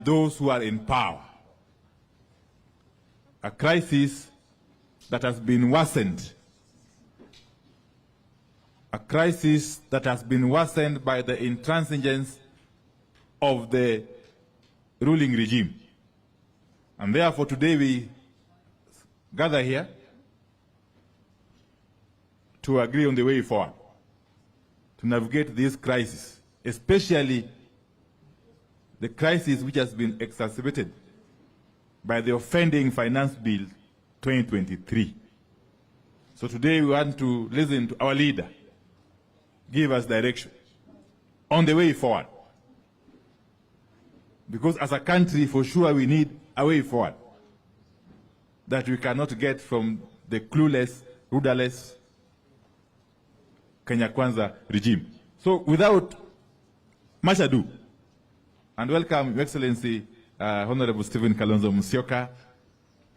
those who are in power. A crisis that has been worsened. A crisis that has been worsened by the intransigence of the ruling regime. And therefore today we gather here to agree on the way forward, to navigate this crisis, especially the crisis which has been exacerbated by the offending Finance Bill 2023. So today we want to listen to our leader, give us direction on the way forward. Because as a country, for sure, we need a way forward that we cannot get from the clueless, rudderless Kenya Kwanza regime. So without much ado, and welcome, Your Excellency, Honorable Stephen Kalonzo Musyoka.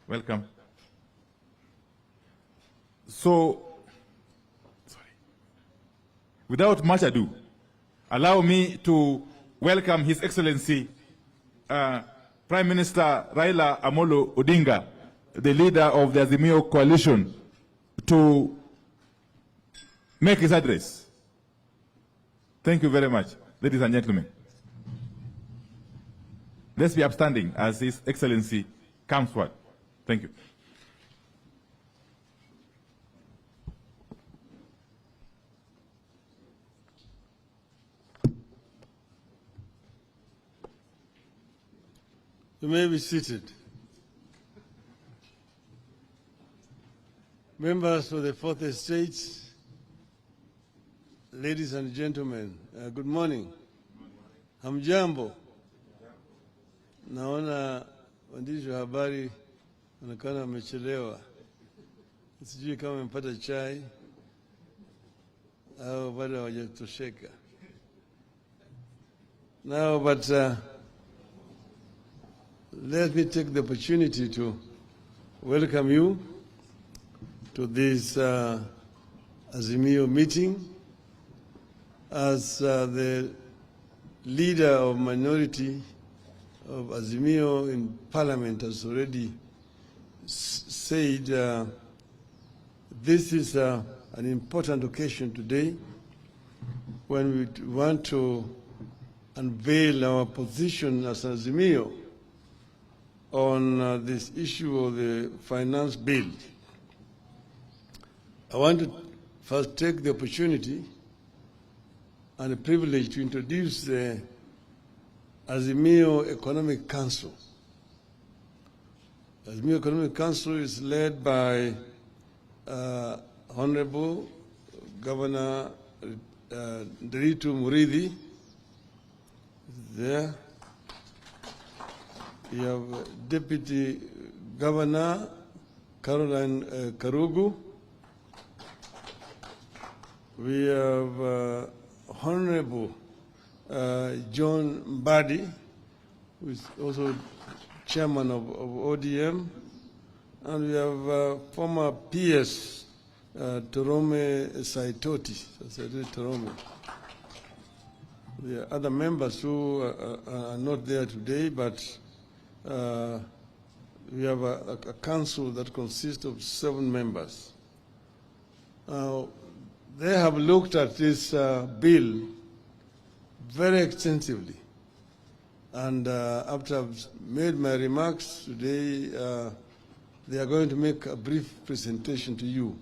Welcome. So, without much ado, allow me to welcome His Excellency, Prime Minister Raila Amolo Odinga, the leader of the Azimio coalition, to make his address. Thank you very much, ladies and gentlemen. Let's be upstanding as His Excellency comes forward. Thank you. You may be seated. Members of the Fourth Estate, ladies and gentlemen, good morning. Hamjambo. Naona waandishi wa habari wanaonekana wamechelewa. Sijui kama wamepata chai au bado hawajatosheka. Now, but let me take the opportunity to welcome you to this Azimio meeting. As the leader of minority of Azimio in Parliament has already said, this is an important occasion today when we want to unveil our position as Azimio on this issue of the finance bill. I want to first take the opportunity and the privilege to introduce the Azimio Economic Council. Azimio Economic Council is led by Honorable Governor Nderitu Muridhi. There. You have Deputy Governor Caroline Karugu. We have Honorable John Mbadi, who is also chairman of ODM, and we have former PS Torome Saitoti. Torome. There are other members who are not there today, but we have a council that consists of 7 members. They have looked at this bill very extensively, and after I've made my remarks today, they are going to make a brief presentation to you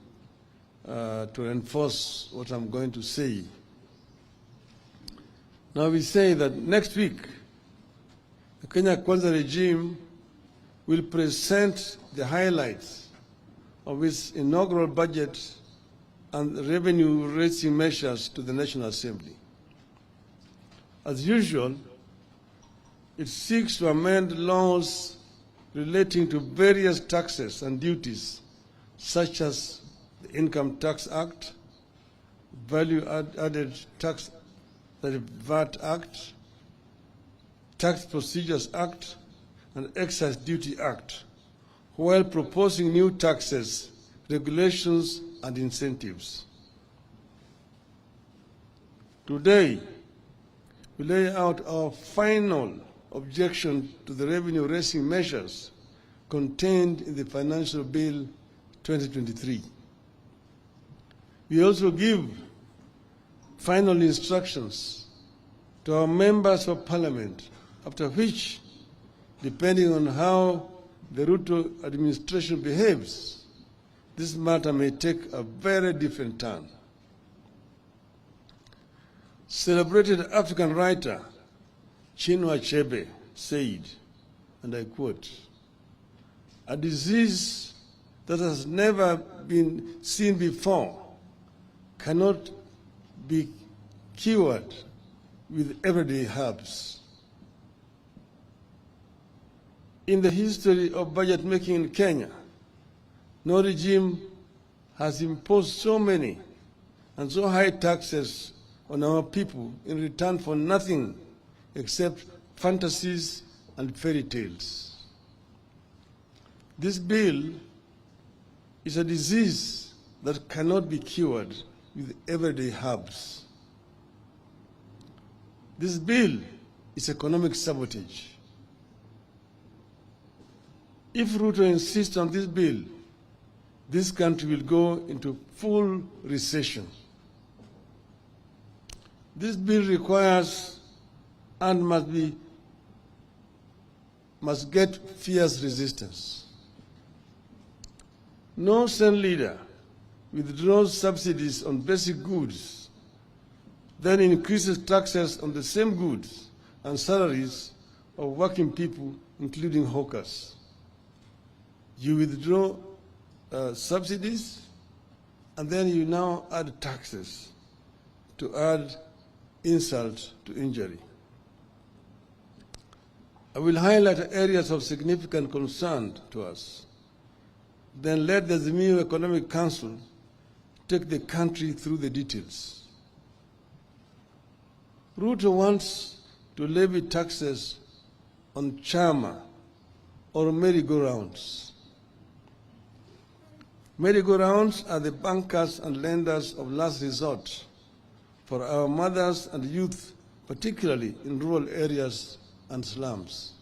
to enforce what I'm going to say. Now we say that next week, the Kenya Kwanza regime will present the highlights of its inaugural budget and revenue-raising measures to the National Assembly. As usual, it seeks to amend laws relating to various taxes and duties, such as the Income Tax Act, Value-Added Tax, the VAT Act, Tax Procedures Act, and Excise Duty Act, while proposing new taxes, regulations, and incentives. Today, we lay out our final objection to the revenue-raising measures contained in the Financial Bill 2023. We also give final instructions to our members of Parliament, after which, depending on how the Ruto administration behaves, this matter may take a very different turn. Celebrated African writer Chinua Achebe said, and I quote, "A disease that has never been seen before cannot be cured with everyday herbs." In the history of budget making in Kenya, no regime has imposed so many and so high taxes on our people in return for nothing except fantasies and fairy tales. This bill is a disease that cannot be cured with everyday herbs. This bill is economic sabotage. If Ruto insists on this bill, this country will go into full recession. This bill requires and must get fierce resistance. No Senate leader withdraws subsidies on basic goods, then increases taxes on the same goods and salaries of working people, including hawkers. You withdraw subsidies, and then you now add taxes to add insult to injury. I will highlight areas of significant concern to us. Then let the Azimio Economic Council take the country through the details. Ruto wants to levy taxes on chama or merry-go-rounds. Merry-go-rounds are the bankers and lenders of last resort for our mothers and youth, particularly in rural areas and slums.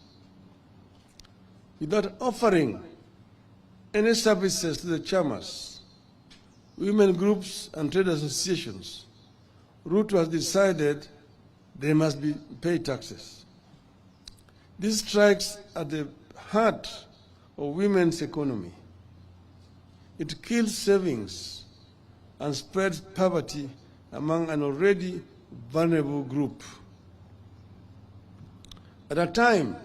Without offering any services to the chamas, women groups and trade associations, Ruto has decided they must pay taxes. This strikes at the heart of women's economy. It kills savings and spreads poverty among an already vulnerable group. At a time,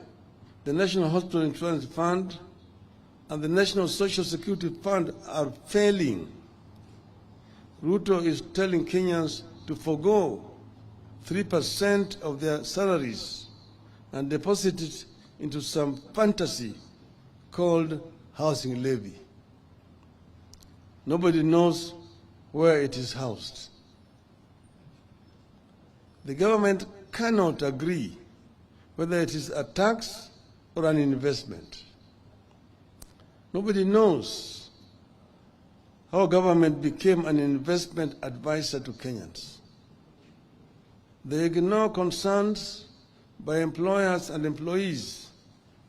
the National Hospital Insurance Fund and the National Social Security Fund are failing. Ruto is telling Kenyans to forgo 3% of their salaries and deposit it into some fantasy called housing levy. Nobody knows where it is housed. The government cannot agree whether it is a tax or an investment. Nobody knows how government became an investment advisor to Kenyans. They ignore concerns by employers and employees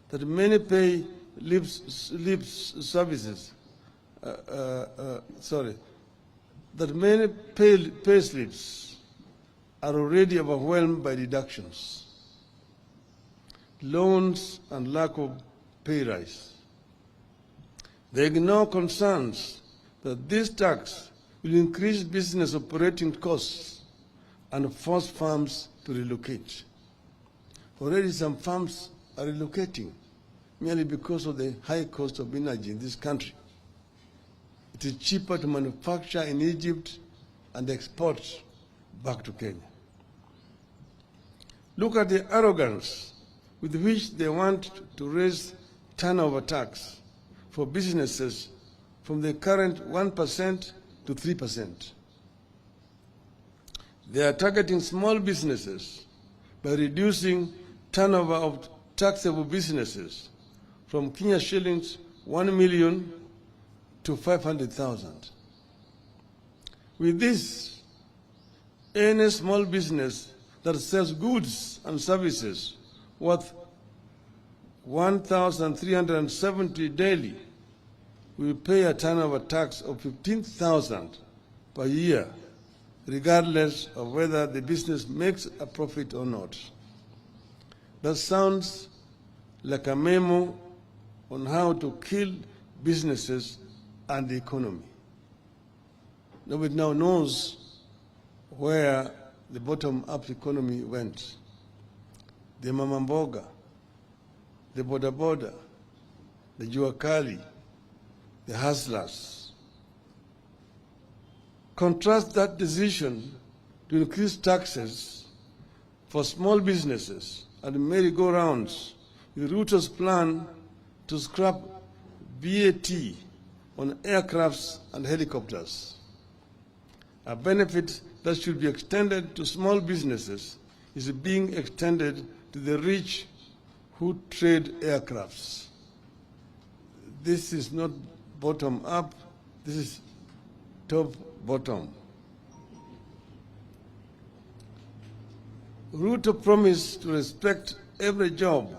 that many pay that many pay slips are already overwhelmed by deductions, loans, and lack of pay rise. They ignore concerns that this tax will increase business operating costs and force farms to relocate. Already some farms are relocating merely because of the high cost of energy in this country. It is cheaper to manufacture in Egypt and export back to Kenya. Look at the arrogance with which they want to raise turnover tax for businesses from the current 1% to 3%. They are targeting small businesses by reducing turnover of taxable businesses from Kenya shillings 1 million to 500,000. With this, any small business that sells goods and services worth 1,370 daily will pay a turnover tax of 15,000 per year, regardless of whether the business makes a profit or not. That sounds like a memo on how to kill businesses and the economy. Nobody now knows where the bottom-up economy went. The mama mboga, the boda boda, the juakali, the hustlers. Contrast that decision to increase taxes for small businesses and merry-go-rounds with Ruto's plan to scrap VAT on aircrafts and helicopters, a benefit that should be extended to small businesses is being extended to the rich who trade aircrafts. This is not bottom-up, this is top-bottom. Ruto promised to respect every job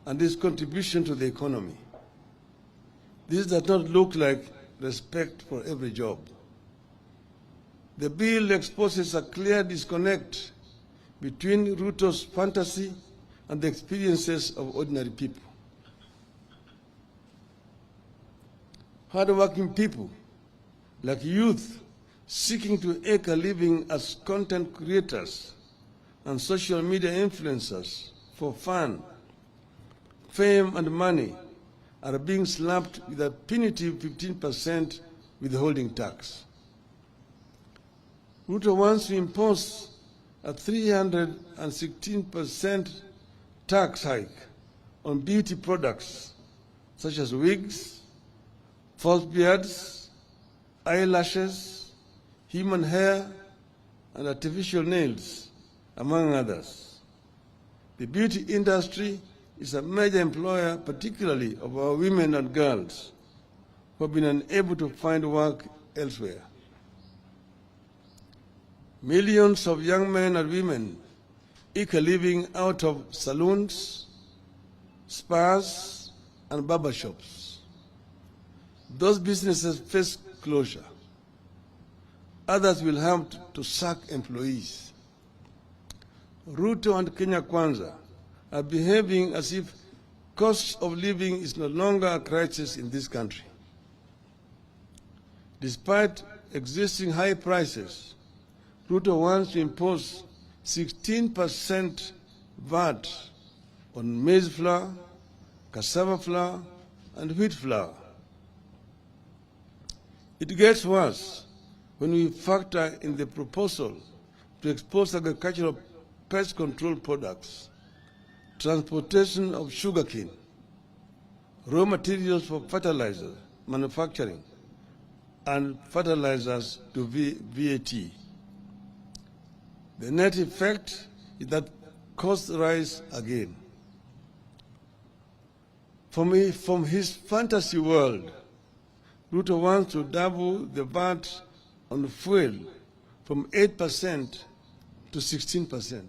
and its contribution to the economy. This does not look like respect for every job. The bill exposes a clear disconnect between Ruto's fantasy and the experiences of ordinary people. Hard-working people, like youth seeking to make a living as content creators and social media influencers for fun, fame, and money, are being slapped with a punitive 15% withholding tax. Ruto wants to impose a 316% tax hike on beauty products such as wigs, false beards, eyelashes, human hair, and artificial nails, among others. The beauty industry is a major employer, particularly of our women and girls who have been unable to find work elsewhere. Millions of young men and women eke a living out of saloons, spas, and barbershops. Those businesses face closure. Others will have to sack employees. Ruto and Kenya Kwanza are behaving as if cost of living is no longer a crisis in this country. Despite existing high prices, Ruto wants to impose 16% VAT on maize flour, cassava flour, and wheat flour. It gets worse when we factor in the proposal to expose agricultural pest control products, transportation of sugarcane, raw materials for fertilizer manufacturing, and fertilizers to VAT. The net effect is that costs rise again. From his fantasy world, Ruto wants to double the VAT on fuel from 8% to 16%.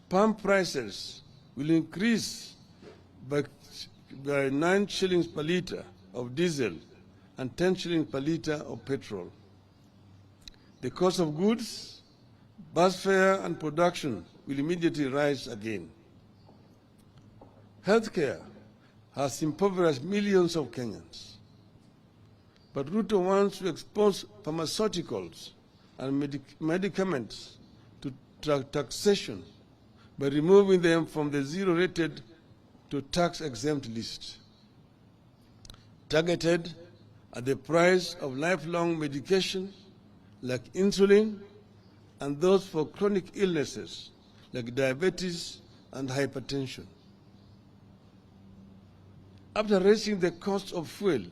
Palm prices will increase by 9 shillings per litre of diesel and 10 shillings per litre of petrol. The cost of goods, bus fare, and production will immediately rise again. Healthcare has impoverished millions of Kenyans. But Ruto wants to expose pharmaceuticals and medicaments to taxation by removing them from the zero-rated to tax-exempt list, targeted at the price of lifelong medication like insulin and those for chronic illnesses like diabetes and hypertension. After raising the cost of fuel,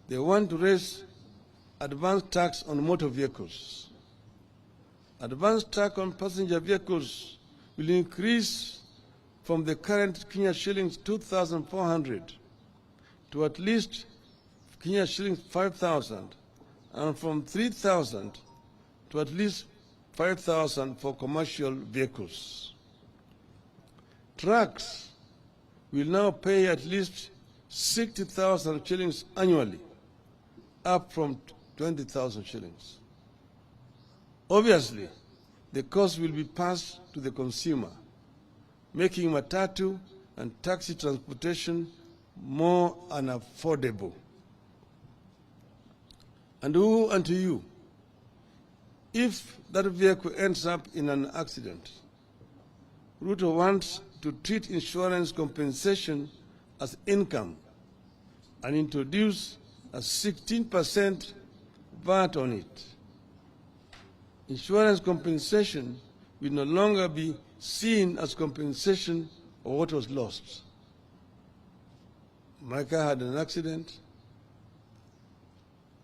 they want to raise advance tax on motor vehicles. Advance tax on passenger vehicles will increase from the current Kenya shillings 2,400 to at least Kenya shillings 5,000, and from 3,000 to at least 5,000 for commercial vehicles. trucks will now pay at least 60,000 shillings annually, up from 20,000 shillings. Obviously, the cost will be passed to the consumer, making matatu and taxi transportation more unaffordable. And woe unto you if that vehicle ends up in an accident. Ruto wants to treat insurance compensation as income and introduce a 16% VAT on it. Insurance compensation will no longer be seen as compensation of what was lost. My car had an accident.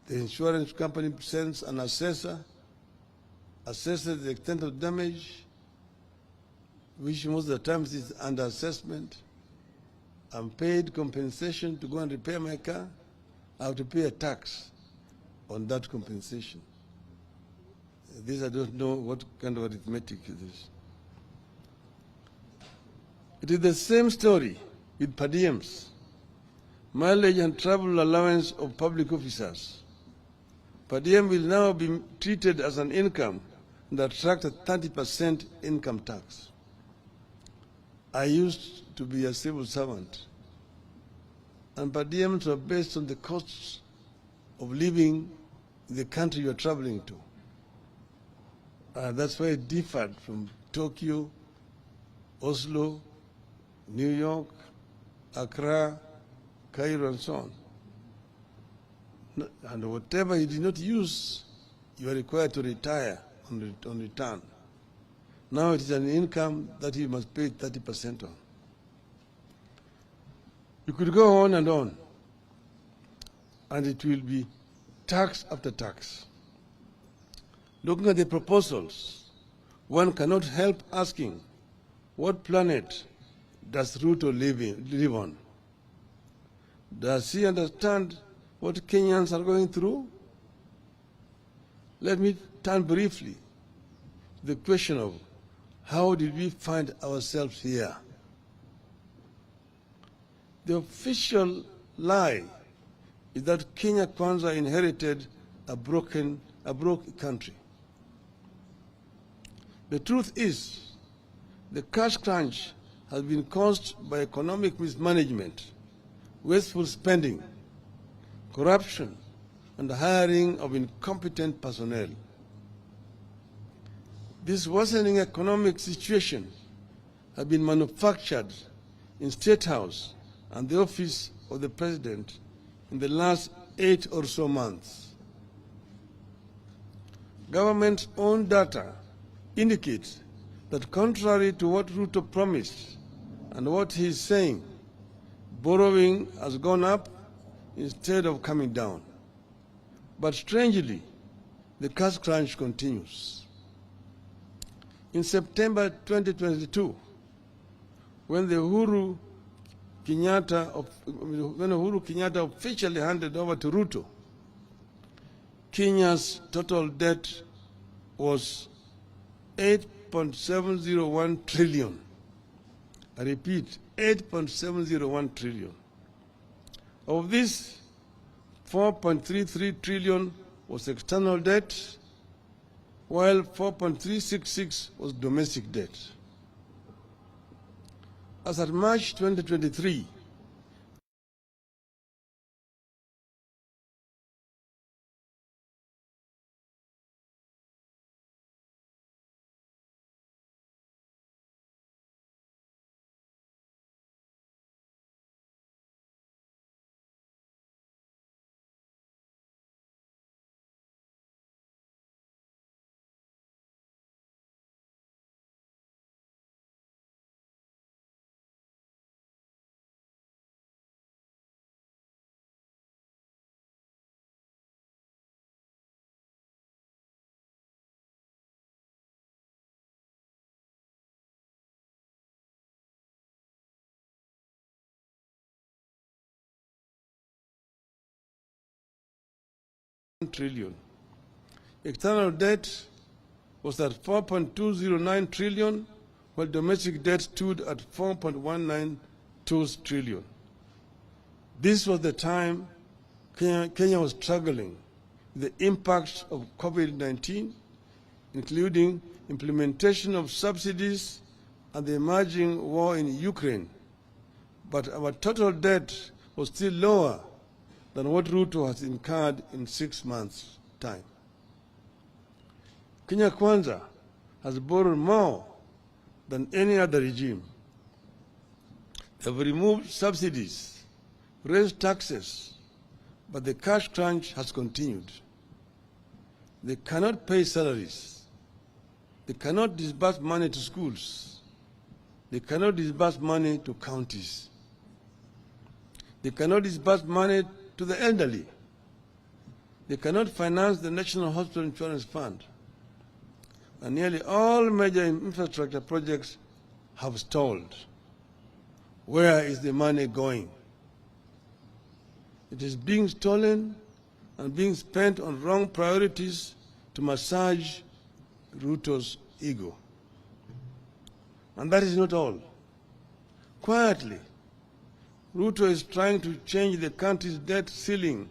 The insurance company sends an assessor, assesses the extent of damage, which most of the times is under assessment. I'm paid compensation to go and repair my car. I have to pay a tax on that compensation. This I don't know what kind of arithmetic it is. It is the same story with per diems, mileage and travel allowance of public officers. Per diem will now be treated as an income and attract a 30% income tax. I used to be a civil servant, and per diems were based on the costs of living in the country you are traveling to. That's why it differed from Tokyo, Oslo, New York, Accra, Cairo, and so on. And whatever you did not use, you are required to retire on return. Now it is an income that you must pay 30% on. You could go on, and it will be tax after tax. Looking at the proposals, one cannot help asking, what planet does Ruto live on? Does he understand what Kenyans are going through? Let me turn briefly to the question of how did we find ourselves here? The official lie is that Kenya Kwanza inherited a broke country. The truth is, the cash crunch has been caused by economic mismanagement, wasteful spending, corruption, and the hiring of incompetent personnel. This worsening economic situation has been manufactured in State House and the office of the President in the last 8 or so months. Government's own data indicates that contrary to what Ruto promised and what he is saying, borrowing has gone up instead of coming down. But strangely, the cash crunch continues. In September 2022, when Uhuru Kenyatta officially handed over to Ruto, Kenya's total debt was 8.701 trillion. I repeat, 8.701 trillion. Of this, 4.33 trillion was external debt, while 4.366 was domestic debt. As at March 2023, trillion. External debt was at 4.209 trillion, while domestic debt stood at 4.192 trillion. This was the time Kenya was struggling with the impacts of COVID-19, including implementation of subsidies and the emerging war in Ukraine. But our total debt was still lower than what Ruto has incurred in 6 months' time. Kenya Kwanza has borrowed more than any other regime. They have removed subsidies, raised taxes, but the cash crunch has continued. They cannot pay salaries. They cannot disburse money to schools. They cannot disburse money to counties. They cannot disburse money to the elderly. They cannot finance the National Hospital Insurance Fund. And nearly all major infrastructure projects have stalled. Where is the money going? It is being stolen and being spent on wrong priorities to massage Ruto's ego. And that is not all. Quietly, Ruto is trying to change the country's debt ceiling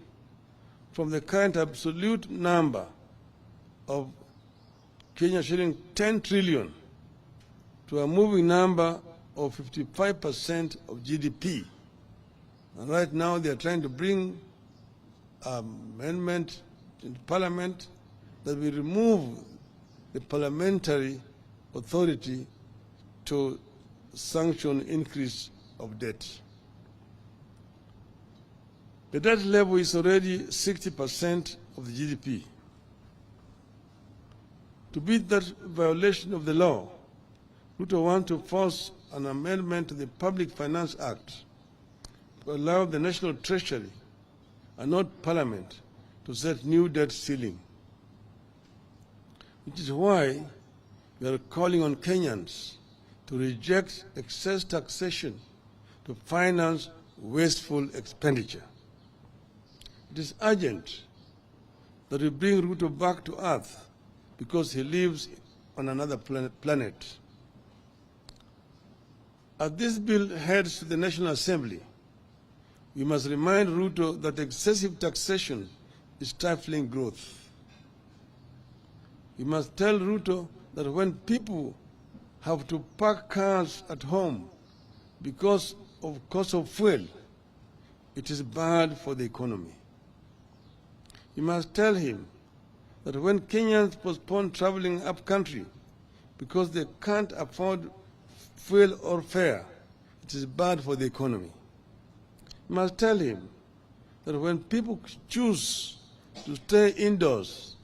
from the current absolute number of Kenya shilling 10 trillion to a moving number of 55% of GDP. And right now they are trying to bring an amendment in Parliament that will remove the parliamentary authority to sanction increase of debt. The debt level is already 60% of the GDP. To beat that violation of the law, Ruto wants to force an amendment to the Public Finance Act to allow the National Treasury and not Parliament to set new debt ceiling. Which is why we are calling on Kenyans to reject excess taxation to finance wasteful expenditure. It is urgent that we bring Ruto back to earth because he lives on another planet. As this bill heads to the National Assembly, we must remind Ruto that excessive taxation is stifling growth. We must tell Ruto that when people have to park cars at home because of cost of fuel, it is bad for the economy. We must tell him that when Kenyans postpone traveling up country because they can't afford fuel or fare, it is bad for the economy. We must tell him that when people choose to stay indoors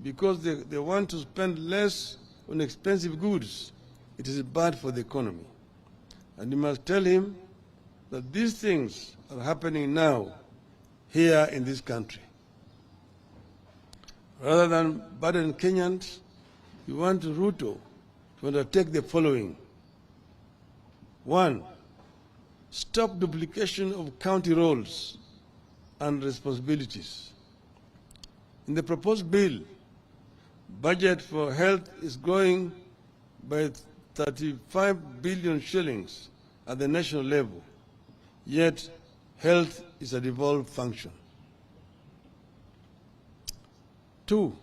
because they want to spend less on expensive goods, it is bad for the economy. And you must tell him that these things are happening now, here in this country. Rather than burden Kenyans, we want Ruto to undertake the following. 1, stop duplication of county roles and responsibilities. In the proposed bill, budget for health is growing by 35 billion shillings at the national level, yet health is a devolved function. 2,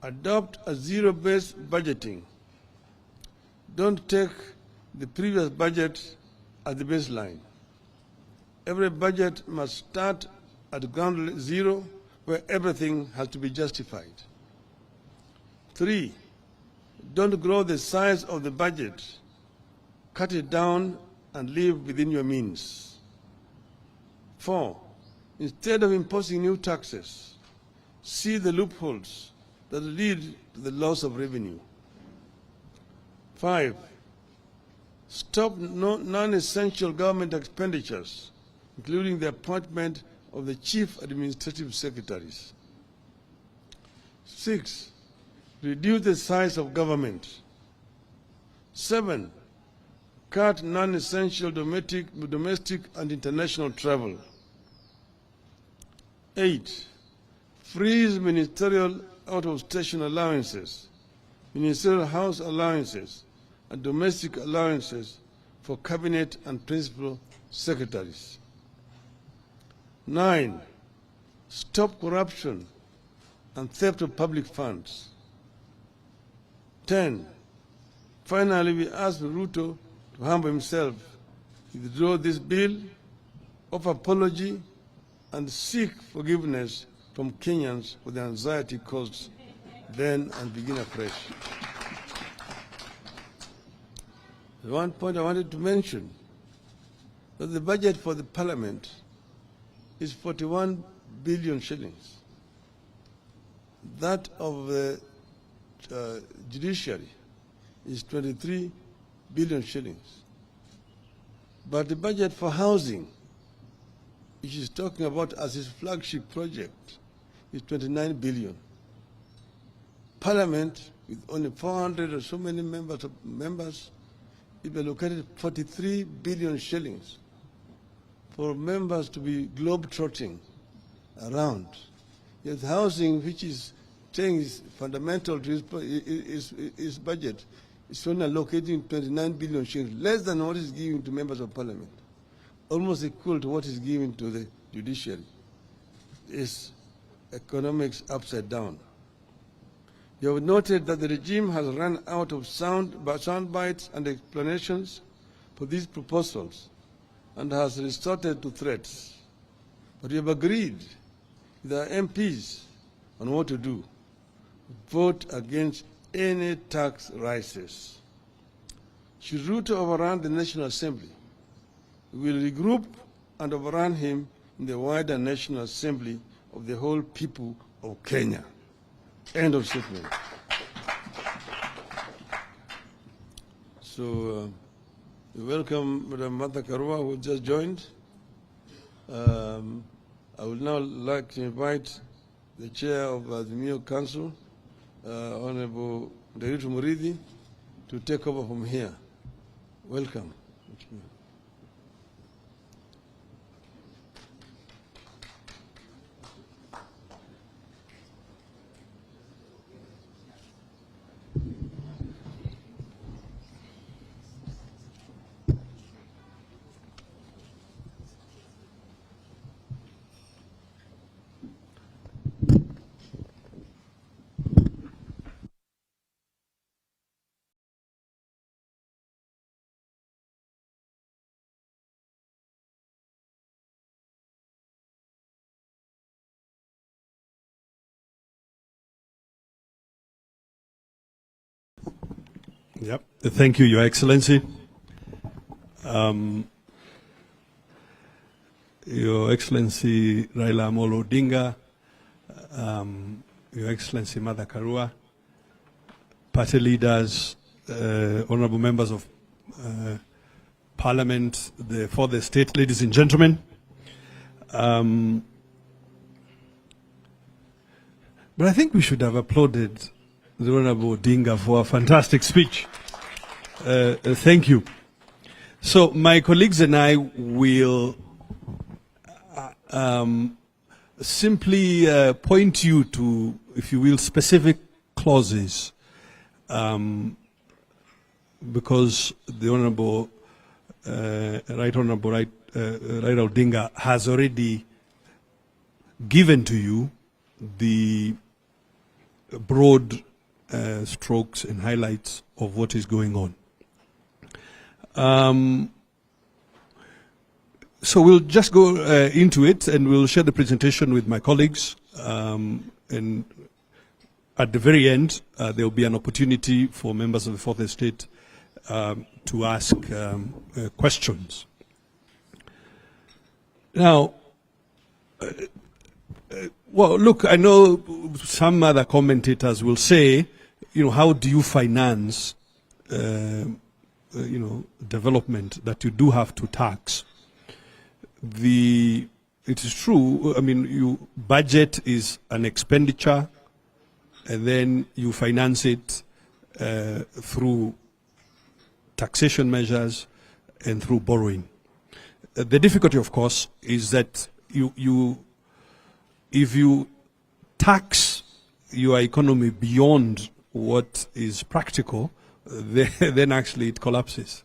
adopt a zero-based budgeting. Don't take the previous budget as the baseline. Every budget must start at ground zero, where everything has to be justified. 3, don't grow the size of the budget. Cut it down and live within your means. 4, instead of imposing new taxes, see the loopholes that lead to the loss of revenue. 5, stop non-essential government expenditures, including the appointment of the chief administrative secretaries. 6, reduce the size of government. 7, cut non-essential domestic and international travel. 8, freeze ministerial out-of-station allowances, ministerial house allowances, and domestic allowances for cabinet and principal secretaries. 9. Stop corruption and theft of public funds. 10. Finally, we ask Ruto to humble himself, withdraw this bill, offer apology, and seek forgiveness from Kenyans for the anxiety caused then, and begin afresh. One point I wanted to mention, that the budget for the parliament is 41 billion shillings. That of the judiciary is 23 billion shillings. But the budget for housing, which is talking about as his flagship project, is 29 billion. Parliament, with only 400 or so many members, it allocated 43 billion shillings for members to be globe-trotting around. Yet housing, which is saying is fundamental to his budget, is only allocating 29 billion shillings, less than what is given to members of parliament, almost equal to what is given to the judiciary. It's economics upside down. You have noted that the regime has run out of sound bites and explanations for these proposals and has resorted to threats. But we have agreed with our MPs on what to do. Vote against any tax rises. Should Ruto overrun the National Assembly, we will regroup and overrun him in the wider National Assembly of the whole people of Kenya. End of statement. So, we welcome Madam Martha Karua, who just joined. I would now like to invite the chair of the Azimio Council, Honorable Deritu Murithi, to take over from here. Welcome. Yep. Thank you, Your Excellency. Your Excellency Raila Amolo Odinga, Your Excellency Martha Karua, party leaders, honorable members of Parliament for the state, ladies and gentlemen. But I think we should have applauded the Honorable Odinga for a fantastic speech. Thank you. So my colleagues and I will simply point you to, if you will, specific clauses, because the Honorable Right Raila Odinga has already given to you the broad strokes and highlights of what is going on. So we'll just go into it, and we'll share the presentation with my colleagues. And at the very end, there will be an opportunity for members of the Fourth Estate to ask questions. Now, well, look, I know some other commentators will say, you know, how do you finance, development that you do have to tax? It is true. I mean, budget is an expenditure, and then you finance it through taxation measures and through borrowing. The difficulty, of course, is that if you tax your economy beyond what is practical, then actually it collapses.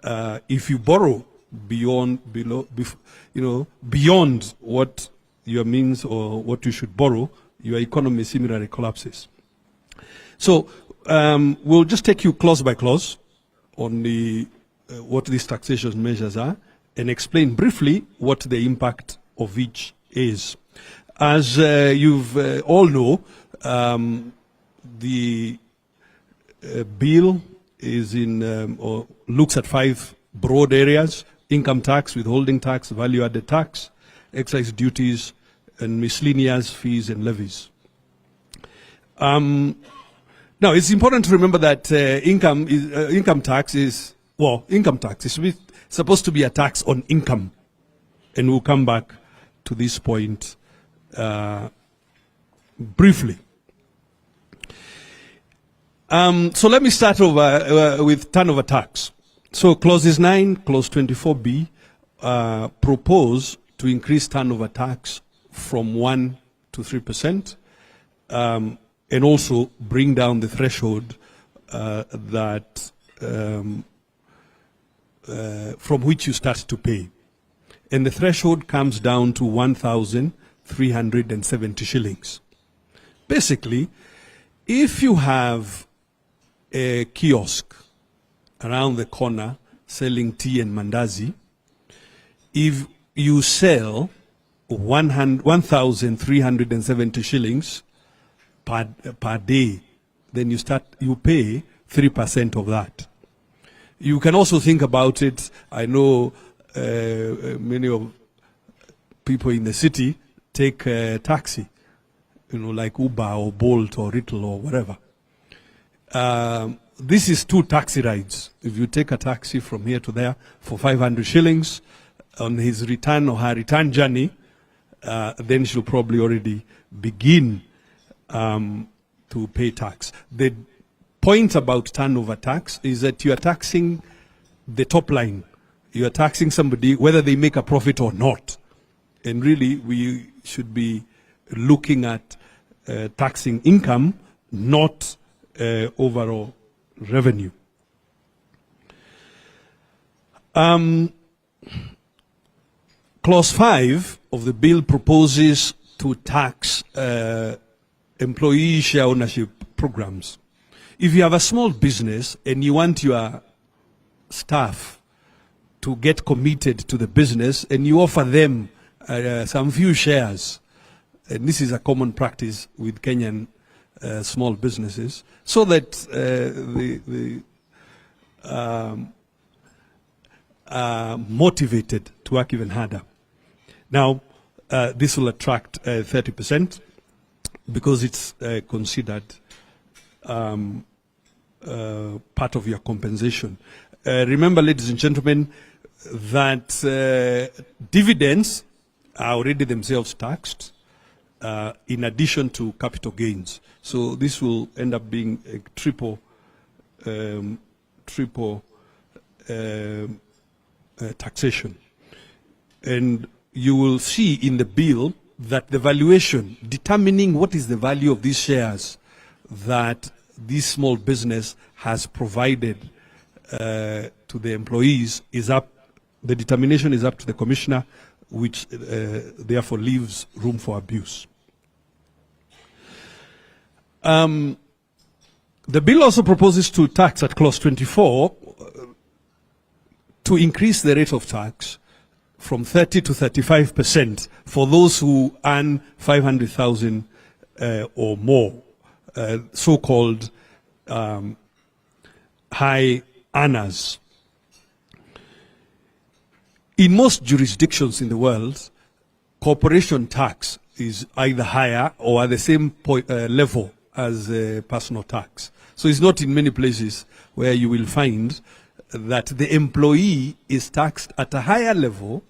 If you borrow beyond what your means or what you should borrow, your economy similarly collapses. So we'll just take you clause by clause on what these taxation measures are and explain briefly what the impact of each is. As you've all know, the bill is or looks at 5 broad areas: income tax, withholding tax, value-added tax, excise duties, and miscellaneous fees and levies. Now, it's important to remember that income tax is supposed to be a tax on income, and we'll come back to this point briefly. So let me start with turnover tax. So clauses 9, clause 24B propose to increase turnover tax from 1 to 3%, and also bring down the threshold from which you start to pay. And the threshold comes down to 1,370 shillings. Basically, if you have a kiosk around the corner selling tea and mandazi, if you sell 1,370 shillings per day, then you pay 3% of that. You can also think about it. I know many of people in the city take a taxi, like Uber or Bolt or Rittle or whatever. This is 2 taxi rides. If you take a taxi from here to there for 500 shillings on his return or her return journey, then she'll probably already begin to pay tax. The point about turnover tax is that you are taxing the top line. You are taxing somebody whether they make a profit or not. And really, we should be looking at taxing income, not overall revenue. Clause 5 of the bill proposes to tax employee share ownership programs. If you have a small business and you want your staff to get committed to the business and you offer them some few shares, and this is a common practice with Kenyan small businesses, so that they are motivated to work even harder. Now, this will attract 30% because it's considered part of your compensation. Remember, ladies and gentlemen, that dividends are already themselves taxed in addition to capital gains. So this will end up being a triple taxation. And you will see in the bill that the valuation, determining what is the value of these shares that this small business has provided to the employees, is up. The determination is up to the commissioner, which therefore leaves room for abuse. The bill also proposes to tax at clause 24 to increase the rate of tax from 30 to 35% for those who earn 500,000 or more, so-called high earners. In most jurisdictions in the world, corporation tax is either higher or at the same level as personal tax. So it's not in many places where you will find that the employee is taxed at a higher level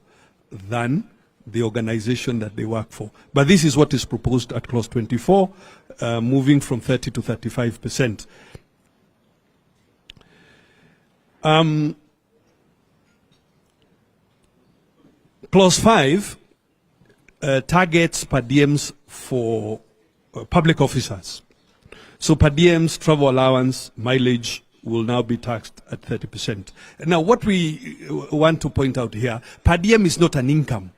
than the organization that they work for. But this is what is proposed at clause 24, moving from 30 to 35%. Clause 5 targets per diems for public officers. So per diems, travel allowance, mileage will now be taxed at 30%. Now, what we want to point out here, per diem is not an income.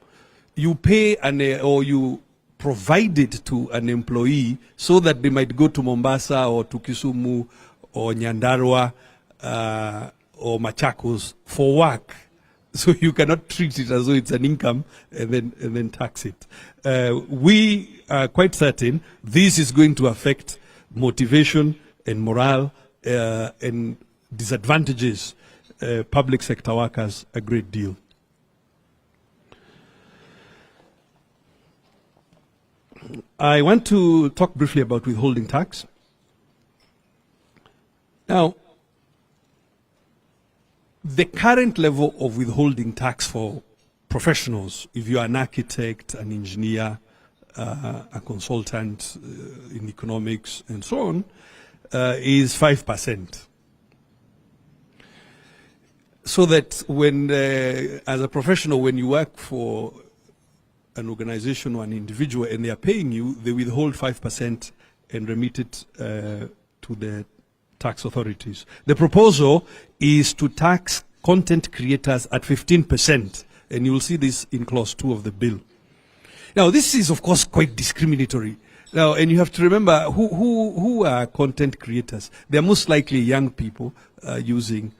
You pay or you provide it to an employee so that they might go to Mombasa or to Kisumu or Nyandarua or Machakos for work. So you cannot treat it as though it's an income and then tax it. We are quite certain this is going to affect motivation and morale and disadvantages public sector workers a great deal. I want to talk briefly about withholding tax. Now, the current level of withholding tax for professionals, if you are an architect, an engineer, a consultant in economics and so on, is 5%. So that when, as a professional, when you work for an organization or an individual and they are paying you, they withhold 5% and remit it to the tax authorities. The proposal is to tax content creators at 15%, and you will see this in clause 2 of the bill. Now, this is, of course, quite discriminatory. Now, and you have to remember who are content creators. They are most likely young people using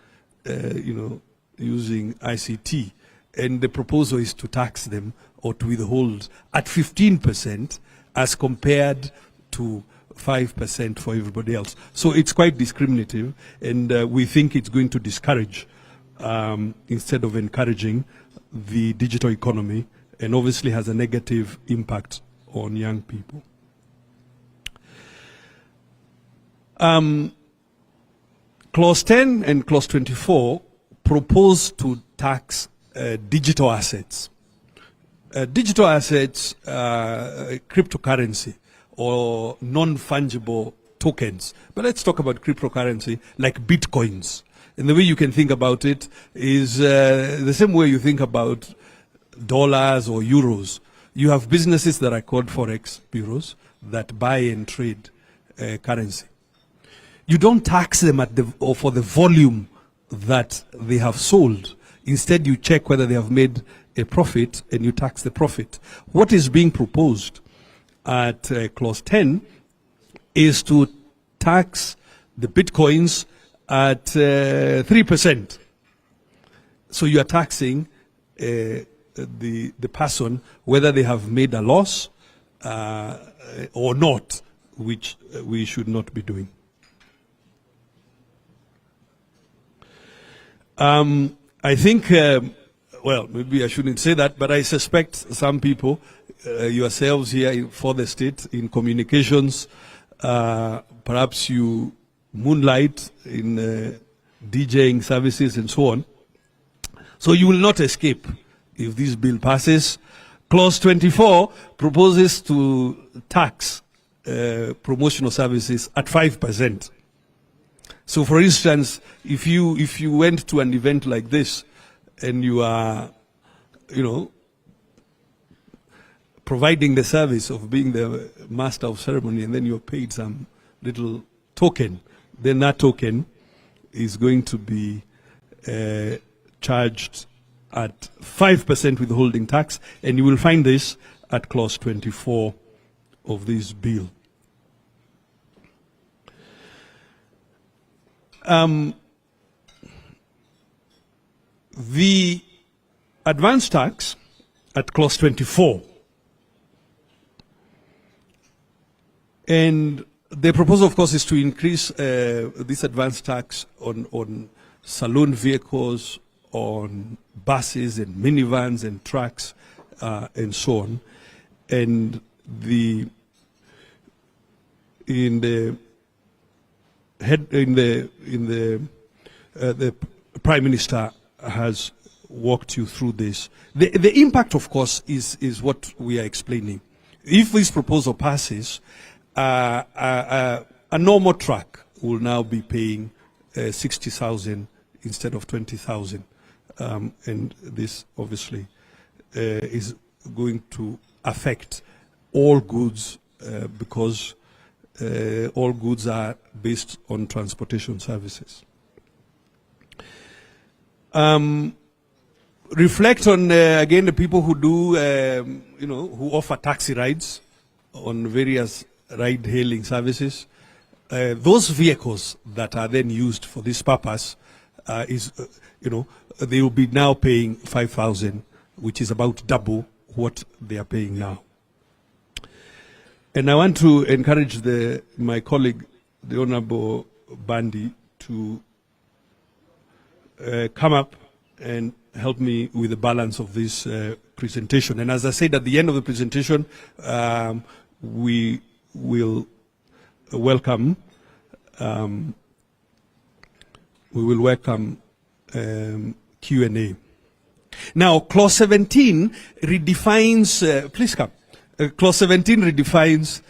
ICT, and the proposal is to tax them or to withhold at 15% as compared to 5% for everybody else. So it's quite discriminative, and we think it's going to discourage instead of encouraging the digital economy, and obviously has a negative impact on young people. Clause 10 and Clause 24 propose to tax digital assets. Digital assets, cryptocurrency or non-fungible tokens. But let's talk about cryptocurrency like bitcoins. And the way you can think about it is the same way you think about dollars or euros. You have businesses that are called forex bureaus that buy and trade currency. You don't tax them or for the volume that they have sold. Instead, you check whether they have made a profit and you tax the profit. What is being proposed at clause 10 is to tax the bitcoins at 3%. So you are taxing the person whether they have made a loss or not, which we should not be doing. I think, well, maybe I shouldn't say that, but I suspect some people, yourselves here for the state in communications, perhaps you moonlight in DJing services and so on. So you will not escape if this bill passes. Clause 24 proposes to tax promotional services at 5%. So, for instance, if you went to an event like this and you are, providing the service of being the master of ceremony, and then you're paid some little token, then that token is going to be charged at 5% withholding tax, and you will find this at clause 24 of this bill. The advance tax at clause 24, and the proposal, of course, is to increase this advance tax on saloon vehicles, on buses and minivans and trucks and so on. And the Prime Minister has walked you through this. The impact, of course, is what we are explaining. If this proposal passes, a normal truck will now be paying 60,000 instead of 20,000, and this obviously is going to affect all goods because all goods are based on transportation services. Reflect on, again, the people who do, who offer taxi rides on various ride-hailing services. Those vehicles that are then used for this purpose they will be now paying 5,000, which is about double what they are paying now. And I want to encourage my colleague, the Honorable Bandi, to come up and help me with the balance of this presentation. And as I said at the end of the presentation, we will welcome Q&A. Now, Clause 17 redefines, please come. Clause 17 redefines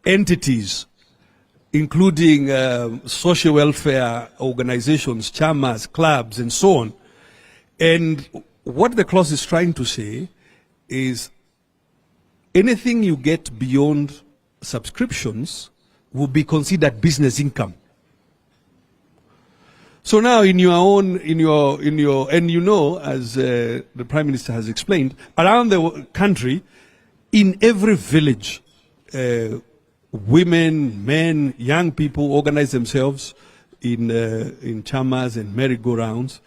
entities, including social welfare organizations, chamas, clubs, and so on. And what the clause is trying to say is anything you get beyond subscriptions will be considered business income. So now in your, and as the Prime Minister has explained, around the country, in every village, women, men, young people organize themselves in chamas and merry-go-rounds.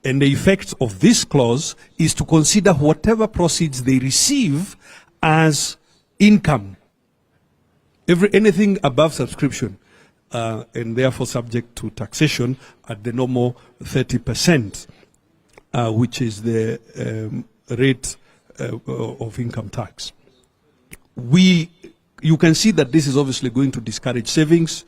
And the effect of this clause is to consider whatever proceeds they receive as income. Anything above subscription, and therefore subject to taxation at the normal 30%, which is the rate of income tax. You can see that this is obviously going to discourage savings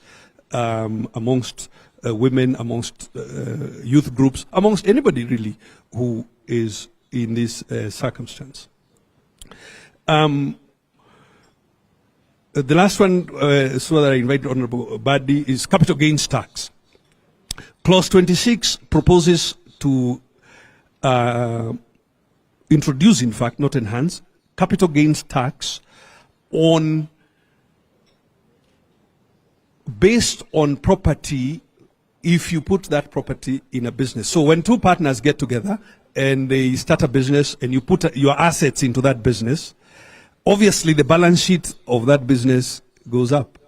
amongst women, amongst youth groups, amongst anybody really who is in this circumstance. The last one, so that I invite Honorable Badi, is capital gains tax. Clause 26 proposes to introduce, in fact, not enhance, capital gains tax based on property if you put that property in a business. So when two partners get together and they start a business and you put your assets into that business, obviously the balance sheet of that business goes up.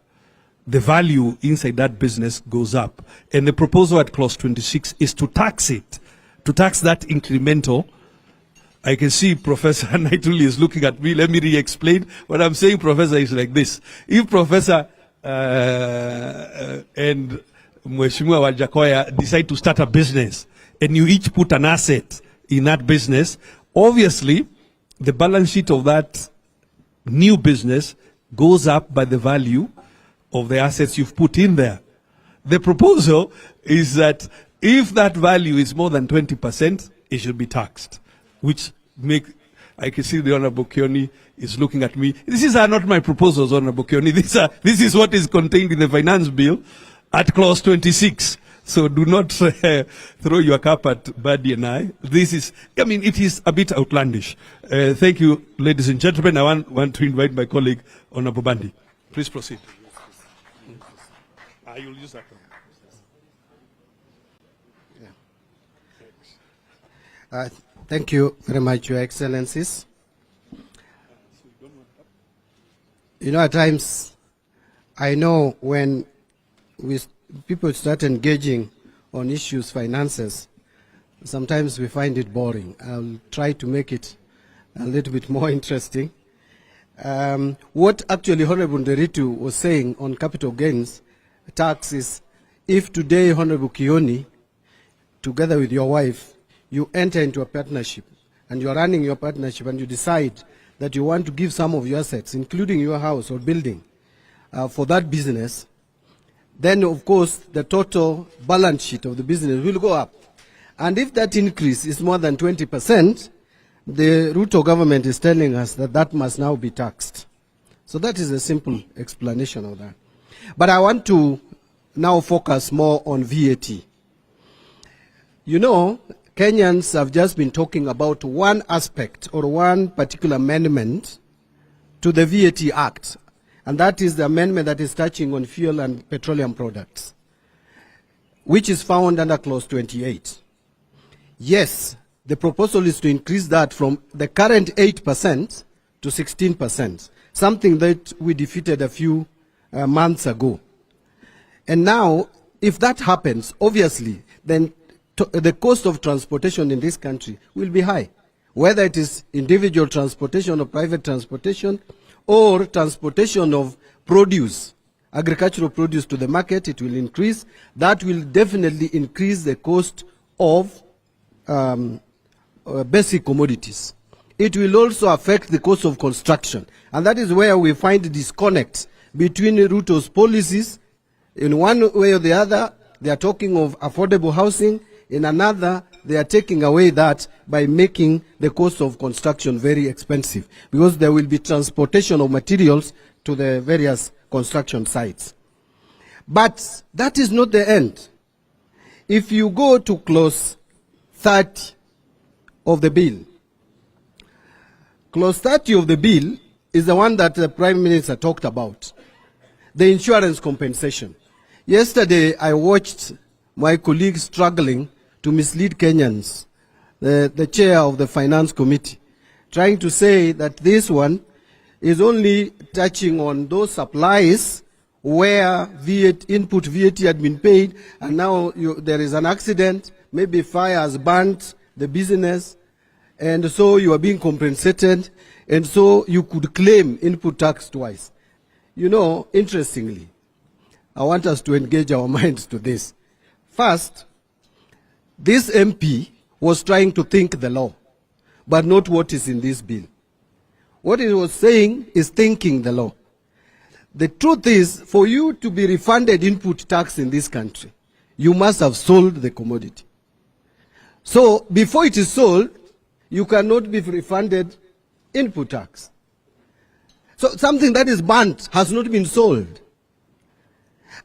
The value inside that business goes up. And the proposal at clause 26 is to tax it, to tax that incremental. I can see Professor Naituli is looking at me. Let me re-explain. What I'm saying, Professor, is like this. If Professor and Mheshimiwa Wajakoya decide to start a business and you each put an asset in that business, obviously the balance sheet of that new business goes up by the value of the assets you've put in there. The proposal is that if that value is more than 20%, it should be taxed, which I can see the Honorable Kioni is looking at me. These are not my proposals, Honorable Kioni. This is what is contained in the finance bill at clause 26. So do not throw your cap at Badi and I. It is a bit outlandish. Thank you, ladies and gentlemen. I want to invite my colleague, Honorable Bandi. Please proceed. You'll use that one. Thank you very much, Your Excellencies. At times, I know when people start engaging on issues, finances, sometimes we find it boring. I'll try to make it a little bit more interesting. What actually Honorable Nderitu was saying on capital gains tax is, if today, Honorable Kioni, together with your wife, you enter into a partnership and you're running your partnership and you decide that you want to give some of your assets, including your house or building, for that business, then of course the total balance sheet of the business will go up. And if that increase is more than 20%, the Ruto government is telling us that that must now be taxed. So that is a simple explanation of that. But I want to now focus more on VAT. Kenyans have just been talking about one aspect or one particular amendment to the VAT Act, and that is the amendment that is touching on fuel and petroleum products. which is found under clause 28. Yes, the proposal is to increase that from the current 8% to 16%, something that we defeated a few months ago. And now, if that happens, obviously, then the cost of transportation in this country will be high, whether it is individual transportation or private transportation or transportation of produce, agricultural produce to the market, it will increase. That will definitely increase the cost of basic commodities. It will also affect the cost of construction. And that is where we find the disconnect between Ruto's policies. In one way or the other, they are talking of affordable housing. In another, they are taking away that by making the cost of construction very expensive, because there will be transportation of materials to the various construction sites. But that is not the end. If you go to clause 30 of the bill, clause 30 of the bill is the one that the Prime Minister talked about, the insurance compensation. Yesterday, I watched my colleagues struggling to mislead Kenyans, the chair of the Finance Committee, trying to say that this one is only touching on those supplies where input VAT had been paid, and now there is an accident, maybe fire has burnt the business, and so you are being compensated, and so you could claim input tax twice. You know, interestingly, I want us to engage our minds to this. First, this MP was trying to think the law, but not what is in this bill. What he was saying is thinking the law. The truth is, for you to be refunded input tax in this country, you must have sold the commodity. So, before it is sold, you cannot be refunded input tax. So, something that is burnt has not been sold.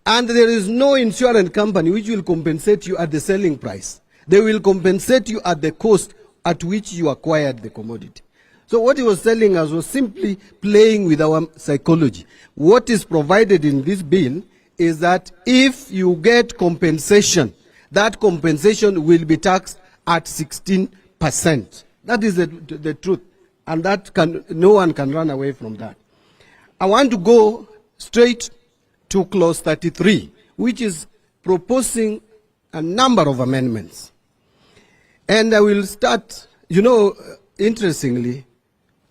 And there is no insurance company which will compensate you at the selling price. They will compensate you at the cost at which you acquired the commodity. So what he was telling us was simply playing with our psychology. What is provided in this bill is that if you get compensation, that compensation will be taxed at 16%. That is the truth. And that no one can run away from that. I want to go straight to clause 33, which is proposing a number of amendments. And I will start, interestingly,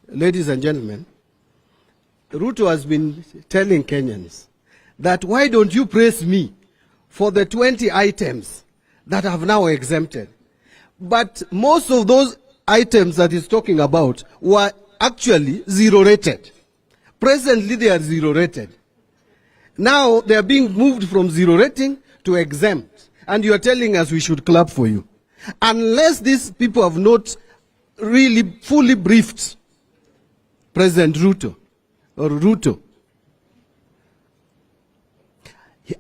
ladies and gentlemen, Ruto has been telling Kenyans that why don't you praise me for the 20 items that have now exempted. But most of those items that he's talking about were actually zero rated. Presently they are zero rated. Now they are being moved from zero rating to exempt. And you are telling us we should clap for you. Unless these people have not really fully briefed President Ruto,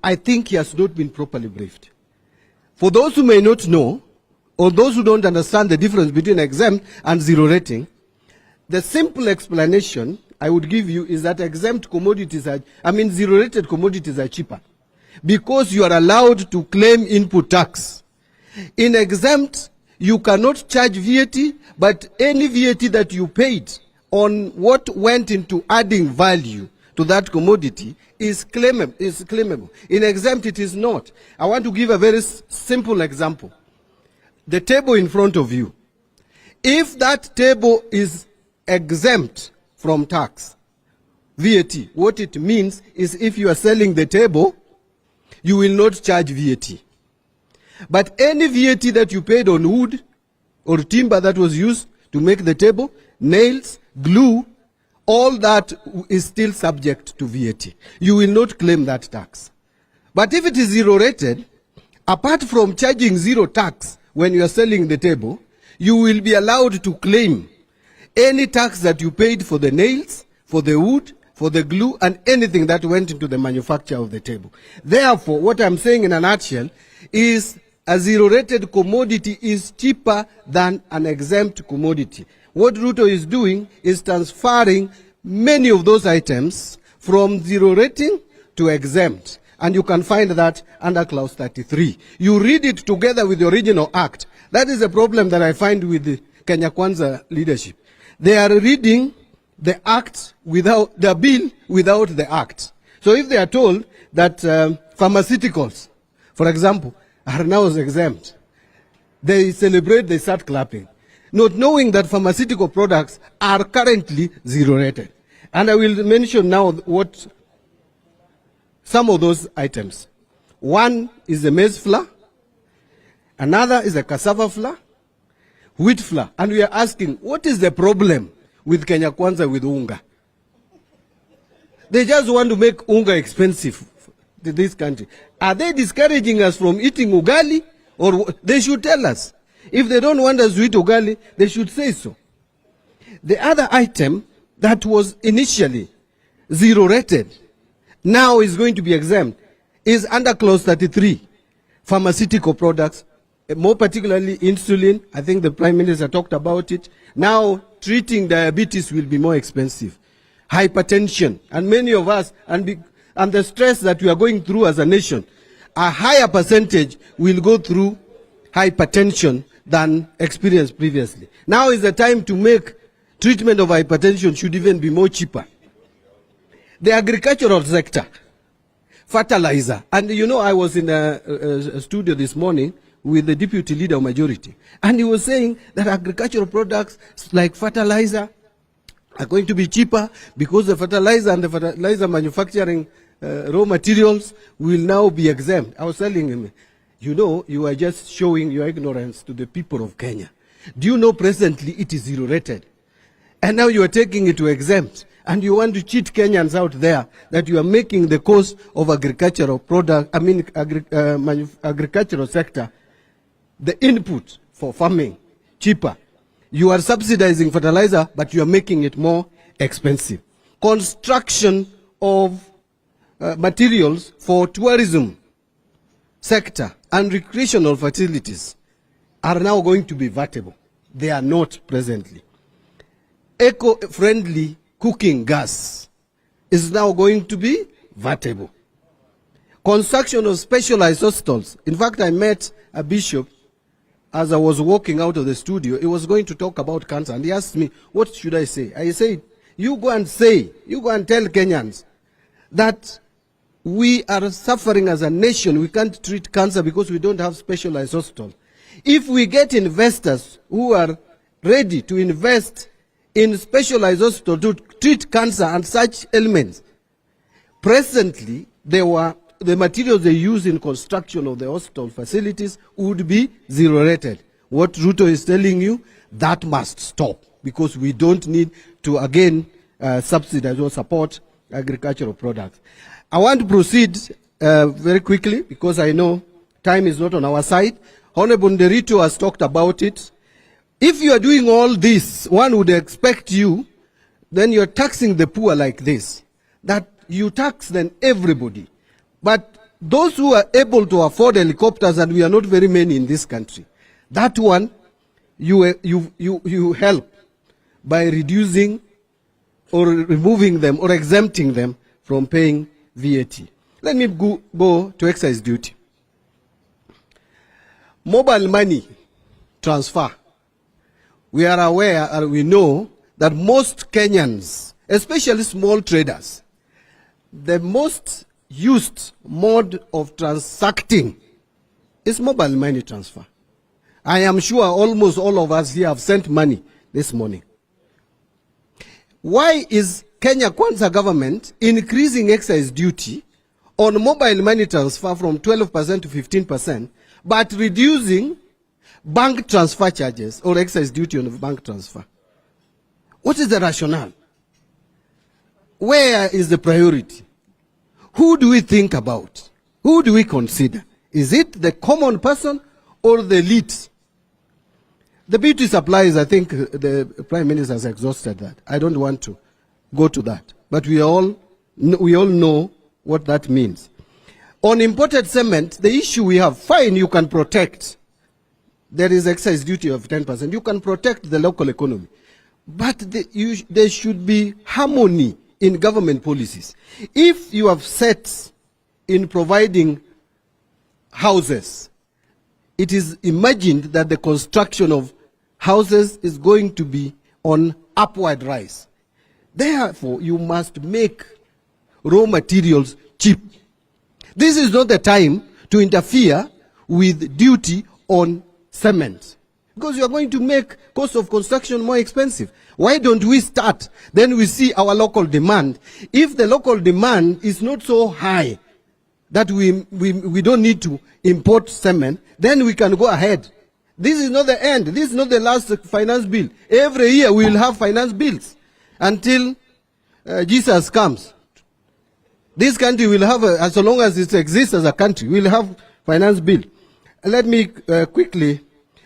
I think he has not been properly briefed. For those who may not know, or those who don't understand the difference between exempt and zero rating, the simple explanation I would give you is that exempt commodities zero rated commodities are cheaper because you are allowed to claim input tax. In exempt, you cannot charge VAT, but any VAT that you paid on what went into adding value to that commodity is claimable. In exempt, it is not. I want to give a very simple example. The table in front of you. If that table is exempt from tax, VAT, what it means is if you are selling the table, you will not charge VAT. But any VAT that you paid on wood or timber that was used to make the table, nails, glue, all that is still subject to VAT. You will not claim that tax. But if it is zero rated, apart from charging zero tax when you are selling the table, you will be allowed to claim any tax that you paid for the nails, for the wood, for the glue, and anything that went into the manufacture of the table. Therefore, what I'm saying in a nutshell is a zero-rated commodity is cheaper than an exempt commodity. What Ruto is doing is transferring many of those items from zero rating to exempt. And you can find that under clause 33. You read it together with the original act. That is the problem that I find with the Kenya Kwanza leadership. They are reading the act without, the bill without the act. So if they are told that pharmaceuticals, for example, are now exempt, they celebrate, they start clapping, not knowing that pharmaceutical products are currently zero rated. And I will mention now what some of those items. One is the maize flour, another is the cassava flour, wheat flour. And we are asking, what is the problem with Kenya Kwanza with unga? They just want to make unga expensive to this country. Are they discouraging us from eating ugali? Or they should tell us. If they don't want us to eat ugali, they should say so. The other item that was initially zero rated, now is going to be exempt, is under clause 33, pharmaceutical products, more particularly insulin. I think the Prime Minister talked about it. Now treating diabetes will be more expensive. Hypertension, and many of us, and the stress that we are going through as a nation, a higher percentage will go through hypertension than experienced previously. Now is the time to make treatment of hypertension should even be more cheaper. The agricultural sector, fertilizer, and you know I was in a studio this morning with the deputy leader of majority, and he was saying that agricultural products like fertilizer are going to be cheaper because the fertilizer and the fertilizer manufacturing raw materials will now be exempt. I was telling him, you know, you are just showing your ignorance to the people of Kenya. Do you know presently it is zero rated? And now you are taking it to exempt. And you want to cheat Kenyans out there that you are making the cost of agricultural product, agricultural sector, the input for farming, cheaper. You are subsidizing fertilizer, but you are making it more expensive. Construction of materials for tourism sector and recreational facilities are now going to be vatable. They are not presently. Eco-friendly cooking gas is now going to be vatable. Construction of specialized hospitals. In fact, I met a bishop as I was walking out of the studio. He was going to talk about cancer, and he asked me, what should I say? I said, you go and tell Kenyans that we are suffering as a nation. We can't treat cancer because we don't have specialized hospitals. If we get investors who are ready to invest in specialized hospitals to treat cancer and such ailments, presently the materials they use in construction of the hospital facilities would be zero rated. What Ruto is telling you, that must stop, because we don't need to again subsidize or support agricultural products. I want to proceed very quickly because I know time is not on our side. Honorable Nderito has talked about it. If you are doing all this, one would expect you, then you're taxing the poor like this, that you tax then everybody. But those who are able to afford helicopters, and we are not very many in this country, that one you help by reducing or removing them or exempting them from paying VAT. Let me go to excise duty. Mobile money transfer. We are aware and we know that most Kenyans, especially small traders, the most used mode of transacting is mobile money transfer. I am sure almost all of us here have sent money this morning. Why is Kenya Kwanza government increasing excise duty on mobile money transfer from 12% to 15%, but reducing bank transfer charges or excise duty on bank transfer? What is the rationale? Where is the priority? Who do we think about? Who do we consider? Is it the common person or the elite? The beauty supplies, I think the Prime Minister has exhausted that. I don't want to go to that. But we all know what that means. On imported cement, the issue we have, fine, you can protect. There is excise duty of 10%. You can protect the local economy. But there should be harmony in government policies. If you have set in providing houses, it is imagined that the construction of houses is going to be on upward rise. Therefore, you must make raw materials cheap. This is not the time to interfere with duty on cement, because you are going to make cost of construction more expensive. Why don't we start? Then we see our local demand. If the local demand is not so high that we don't need to import cement, then we can go ahead. This is not the end. This is not the last finance bill. Every year we will have finance bills until Jesus comes. This country will have, as long as it exists as a country, we will have finance bill. Let me quickly,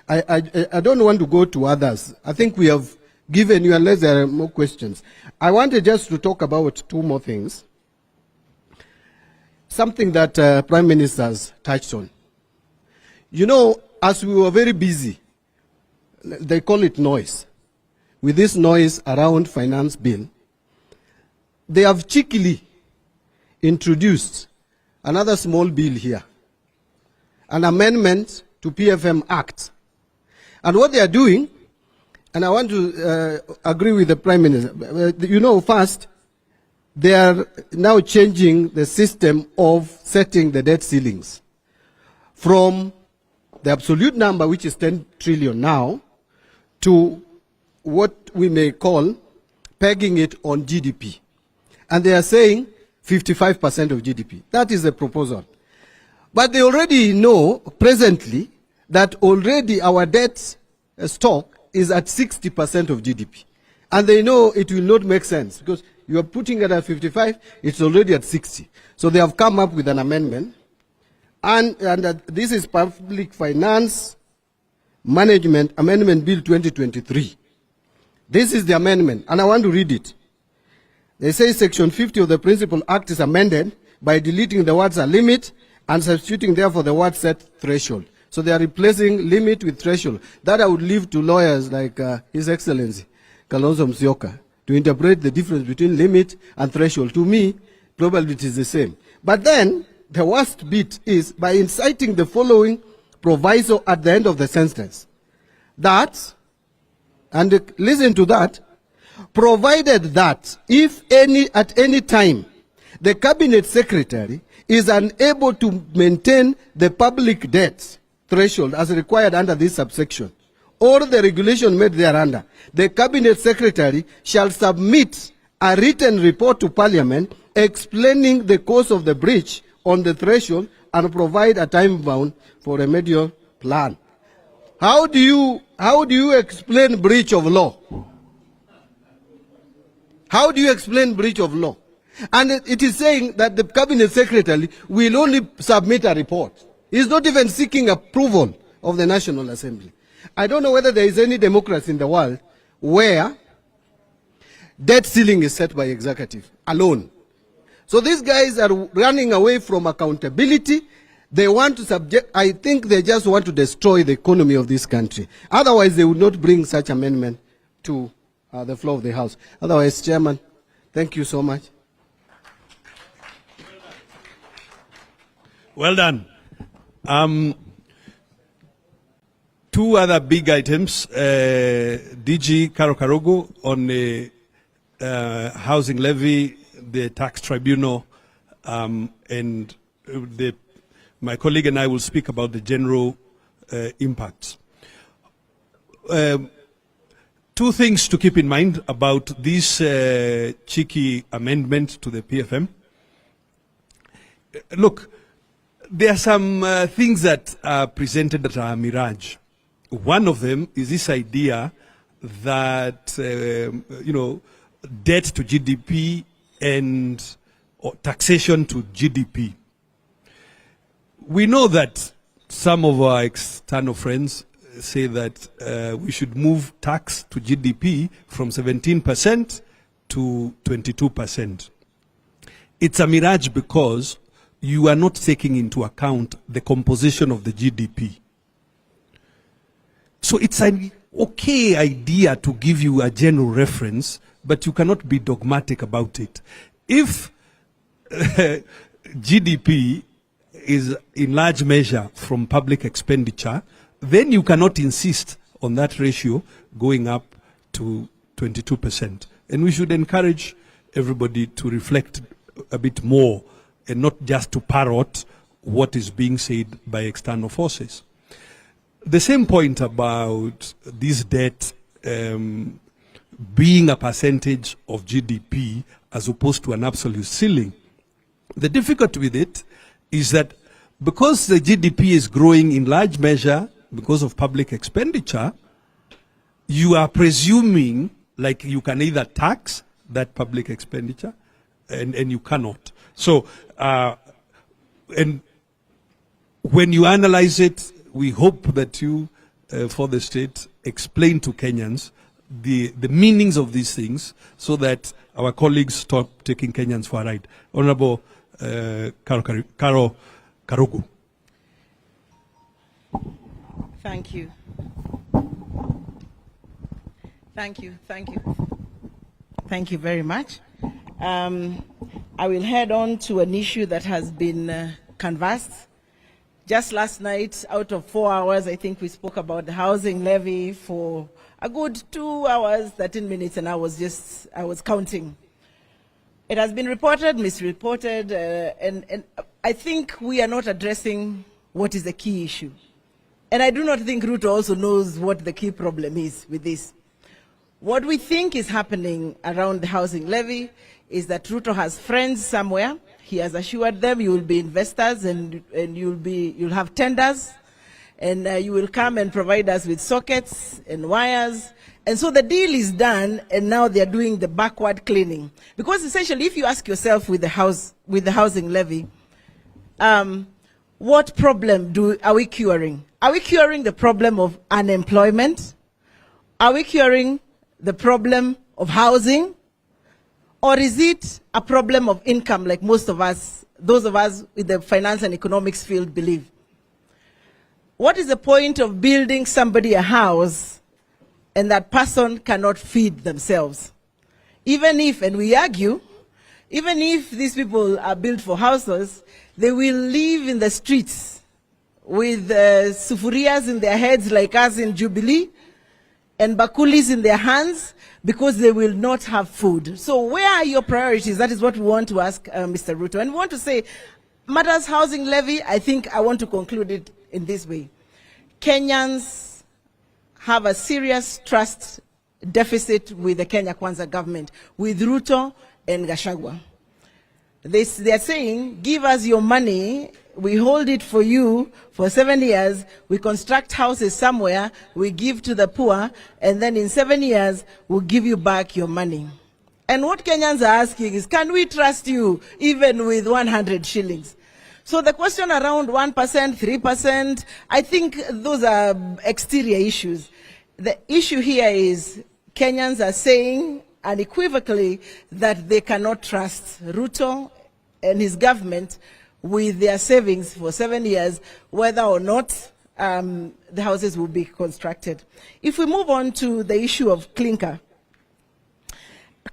I don't want to go to others. I think we have given you, unless there are more questions. I wanted just to talk about two more things. Something that Prime Minister has touched on. You know, as we were very busy, they call it noise. With this noise around finance bill, they have cheekily introduced another small bill here, an amendment to PFM Act. And what they are doing, and I want to agree with the Prime Minister, you know, first, they are now changing the system of setting the debt ceilings from the absolute number, which is 10 trillion now, to what we may call pegging it on GDP. And they are saying 55% of GDP. That is the proposal. But they already know presently that already our debt stock is at 60% of GDP. And they know it will not make sense because you are putting it at 55, it's already at 60. So they have come up with an amendment. And this is Public Finance Management Amendment Bill 2023. This is the amendment, and I want to read it. They say Section 50 of the Principal Act is amended by deleting the words "a limit" and substituting therefore the word "set threshold." So they are replacing limit with threshold. That I would leave to lawyers like His Excellency Kalonzo Musyoka to interpret the difference between limit and threshold. To me, probably it is the same. But then, the worst bit is by inciting the following proviso at the end of the sentence. That, and listen to that, provided that if at any time the Cabinet Secretary is unable to maintain the public debt threshold as required under this subsection, or the regulation made thereunder, the Cabinet Secretary shall submit a written report to Parliament explaining the cause of the breach on the threshold and provide a time bound for a remedial plan. How do you explain breach of law? How do you explain breach of law? And it is saying that the Cabinet Secretary will only submit a report. He's not even seeking approval of the National Assembly. I don't know whether there is any democracy in the world where debt ceiling is set by executive alone. So these guys are running away from accountability. They want to I think they just want to destroy the economy of this country. Otherwise, they would not bring such amendment to the floor of the House. Otherwise, Chairman, thank you so much. Well done. Two other big items. DG Karokarogo on the housing levy, the tax tribunal, and my colleague and I will speak about the general impacts. Two things to keep in mind about this cheeky amendment to the PFM. Look, there are some things that are presented that are a mirage. One of them is this idea that, debt to GDP and taxation to GDP. We know that some of our external friends say that we should move tax to GDP from 17% to 22%. It's a mirage because you are not taking into account the composition of the GDP. So it's an okay idea to give you a general reference, but you cannot be dogmatic about it. If GDP is in large measure from public expenditure, then you cannot insist on that ratio going up to 22%. And we should encourage everybody to reflect a bit more and not just to parrot what is being said by external forces. The same point about this debt being a percentage of GDP as opposed to an absolute ceiling. The difficulty with it is that because the GDP is growing in large measure because of public expenditure, you are presuming like you can either tax that public expenditure and you cannot. So, and when you analyze it, we hope that you, for the state, explain to Kenyans the meanings of these things so that our colleagues stop taking Kenyans for a ride. Honorable Karugu. Thank you. Thank you. Thank you very much. I will head on to an issue that has been canvassed. Just last night, out of 4 hours, I think we spoke about the housing levy for a good 2 hours, 13 minutes, and I was counting. It has been reported, misreported, and I think we are not addressing what is the key issue. And I do not think Ruto also knows what the key problem is with this. What we think is happening around the housing levy is that Ruto has friends somewhere. He has assured them you will be investors and you'll have tenders and you will come and provide us with sockets and wires. And so the deal is done, and now they're doing the backward cleaning. Because essentially, if you ask yourself with the housing levy, what problem are we curing? Are we curing the problem of unemployment? Are we curing the problem of housing? Or is it a problem of income like most of us, those of us in the finance and economics field believe? What is the point of building somebody a house and that person cannot feed themselves? Even if, and we argue, even if these people are built for houses, they will live in the streets with sufurias in their heads like us in Jubilee and bakulis in their hands, because they will not have food. So where are your priorities? That is what we want to ask Mr. Ruto. And we want to say, matters housing levy, I think I want to conclude it in this way. Kenyans have a serious trust deficit with the Kenya Kwanza government, with Ruto and Gachagua. They are saying, give us your money, we hold it for you for 7 years, we construct houses somewhere, we give to the poor, and then in 7 years, we'll give you back your money. And what Kenyans are asking is, can we trust you even with 100 shillings? So the question around 1%, 3%, I think those are exterior issues. The issue here is Kenyans are saying unequivocally that they cannot trust Ruto and his government with their savings for 7 years, whether or not the houses will be constructed. If we move on to the issue of clinker,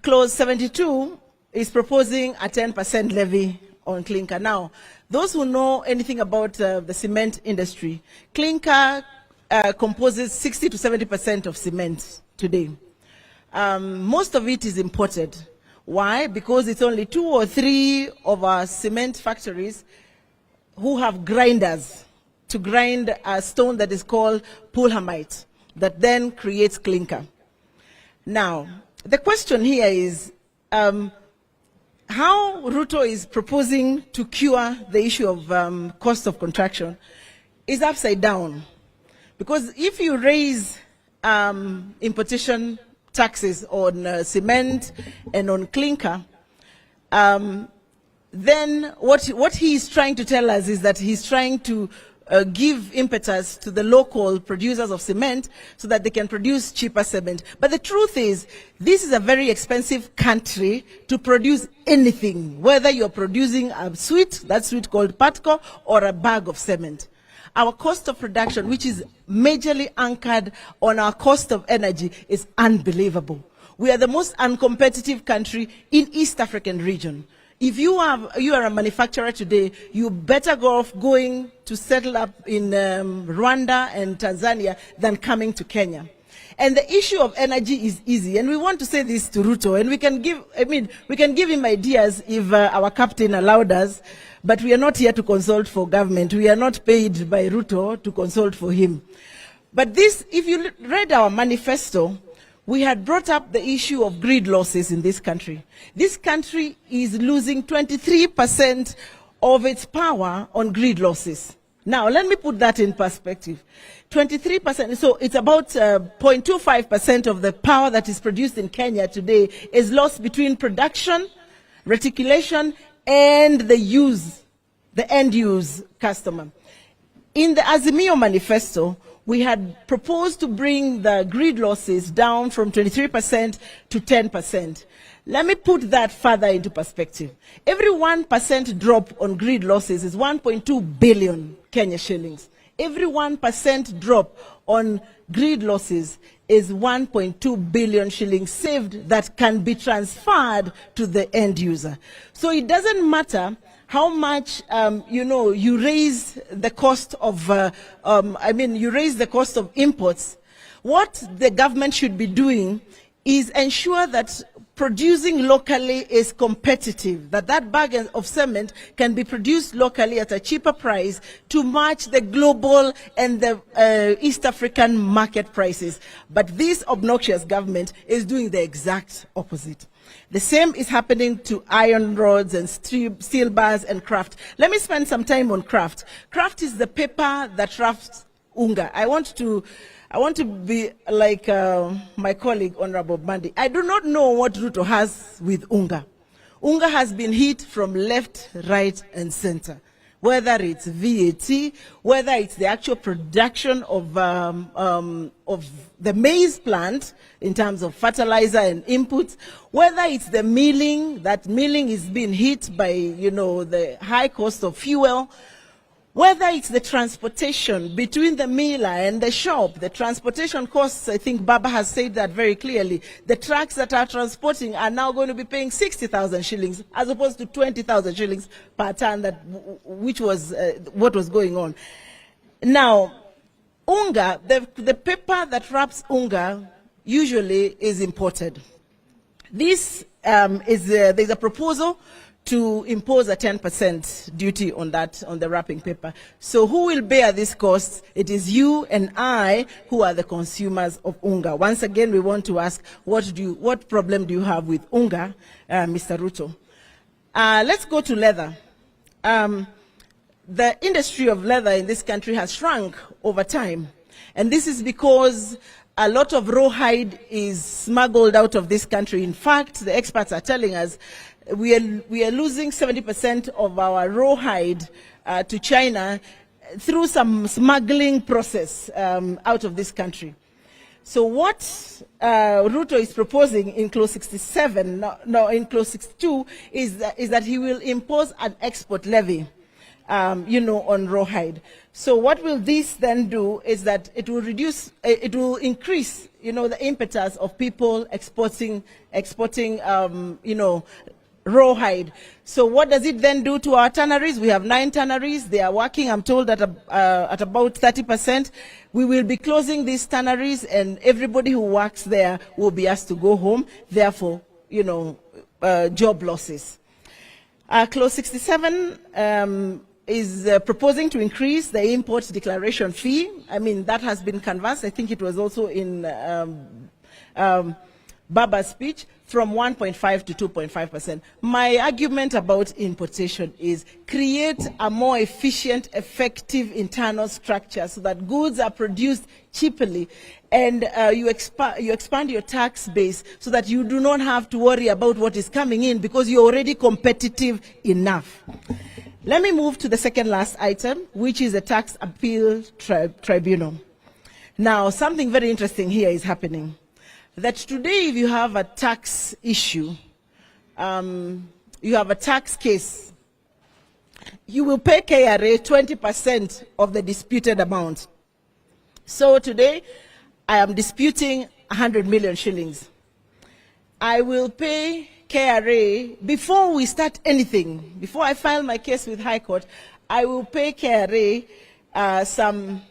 Clause 72 is proposing a 10% levy on clinker. Now, those who know anything about the cement industry, clinker composes 60 to 70% of cement today. Most of it is imported. Why? Because it's only 2 or 3 of our cement factories who have grinders to grind a stone that is called pulhamite that then creates clinker. Now, the question here is how Ruto is proposing to cure the issue of cost of contraction is upside down. Because if you raise importation taxes on cement and on clinker, then what he is trying to tell us is that he's trying to give impetus to the local producers of cement so that they can produce cheaper cement. But the truth is, this is a very expensive country to produce anything, whether you're producing a sweet, that sweet called patco, or a bag of cement. Our cost of production, which is majorly anchored on our cost of energy, is unbelievable. We are the most uncompetitive country in East African region. If you are a manufacturer today, you better go off going to settle up in Rwanda and Tanzania than coming to Kenya. And the issue of energy is easy, and we want to say this to Ruto, and we can give him ideas if our captain allowed us, but we are not here to consult for government. We are not paid by Ruto to consult for him. But this, if you read our manifesto, we had brought up the issue of grid losses in this country. This country is losing 23% of its power on grid losses. Now, let me put that in perspective. 23%, so it's about 0.25% of the power that is produced in Kenya today is lost between production, reticulation, and the end-use customer. In the Azimio manifesto, we had proposed to bring the grid losses down from 23% to 10%. Let me put that further into perspective. Every 1% drop on grid losses is 1.2 billion Kenya shillings. Every 1% drop on grid losses is 1.2 billion shillings saved that can be transferred to the end user. So it doesn't matter how much you raise the cost of you raise the cost of imports. What the government should be doing is ensure that producing locally is competitive, that bag of cement can be produced locally at a cheaper price to match the global and the East African market prices. But this obnoxious government is doing the exact opposite. The same is happening to iron rods and steel bars and craft. Let me spend some time on craft. Craft is the paper that wraps unga. I want to be like my colleague, Honorable Bandi. I do not know what Ruto has with unga. Unga has been hit from left, right, and center. Whether it's VAT, whether it's the actual production of the maize plant in terms of fertilizer and inputs, whether it's the milling, that milling is being hit by, the high cost of fuel, whether it's the transportation between the miller and the shop, the transportation costs, I think Baba has said that very clearly. The trucks that are transporting are now going to be paying 60,000 shillings as opposed to 20,000 shillings per ton, which was what was going on. Now, unga, the paper that wraps unga usually is imported. This there's a proposal to impose a 10% duty on the wrapping paper. So who will bear this cost? It is you and I who are the consumers of unga. Once again, we want to ask, what problem do you have with unga, Mr. Ruto? Let's go to leather. The industry of leather in this country has shrunk over time. And this is because a lot of rawhide is smuggled out of this country. In fact, the experts are telling us we are losing 70% of our rawhide to China through some smuggling process out of this country. So what Ruto is proposing in clause 67, in clause 62, is that he will impose an export levy, on rawhide. So what will this then do is that it will increase, the impetus of people exporting, rawhide. So what does it then do to our tanneries? We have 9 tanneries. They are working, I'm told, at about 30%. We will be closing these tanneries, and everybody who works there will be asked to go home. Therefore, job losses. Clause 67 is proposing to increase the import declaration fee. I mean, that has been canvassed. I think it was also in Baba's speech, from 1.5 to 2.5%. My argument about importation is create a more efficient, effective internal structure so that goods are produced cheaply, and you expand your tax base so that you do not have to worry about what is coming in because you're already competitive enough. Let me move to the second last item, which is the tax appeal tribunal. Now, something very interesting here is happening. That today, if you have a tax issue, you have a tax case, you will pay KRA 20% of the disputed amount. So today, I am disputing 100 million shillings. I will pay KRA, before we start anything, before I file my case with High Court, I will pay KRA some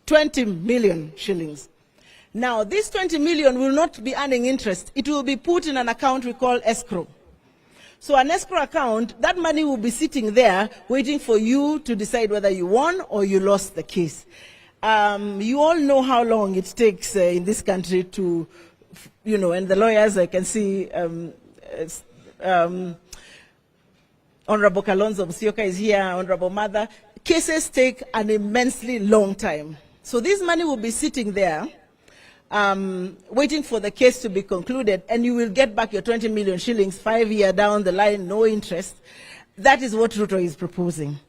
20 million shillings. Now, this 20 million will not be earning interest. It will be put in an account we call escrow. So an escrow account, that money will be sitting there waiting for you to decide whether you won or you lost the case. You all know how long it takes in this country to, and the lawyers, I can see Honorable Kalonzo Musyoka is here, Honorable Martha. Cases take an immensely long time. So this money will be sitting there, waiting for the case to be concluded, and you will get back your 20 million shillings 5 years down the line, no interest. That is what Ruto is proposing.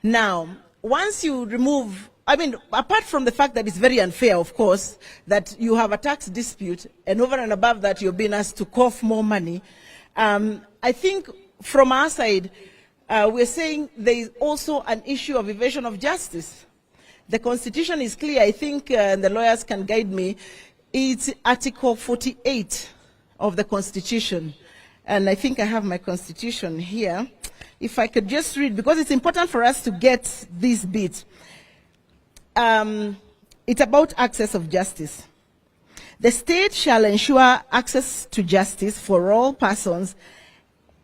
Now, once you remove, apart from the fact that it's very unfair, of course, that you have a tax dispute, and over and above that, you're being asked to cough more money, I think from our side, we're saying there is also an issue of evasion of justice. The Constitution is clear. I think the lawyers can guide me. It's Article 48 of the Constitution. And I think I have my Constitution here. If I could just read, because it's important for us to get this bit. It's about access of justice. The state shall ensure access to justice for all persons,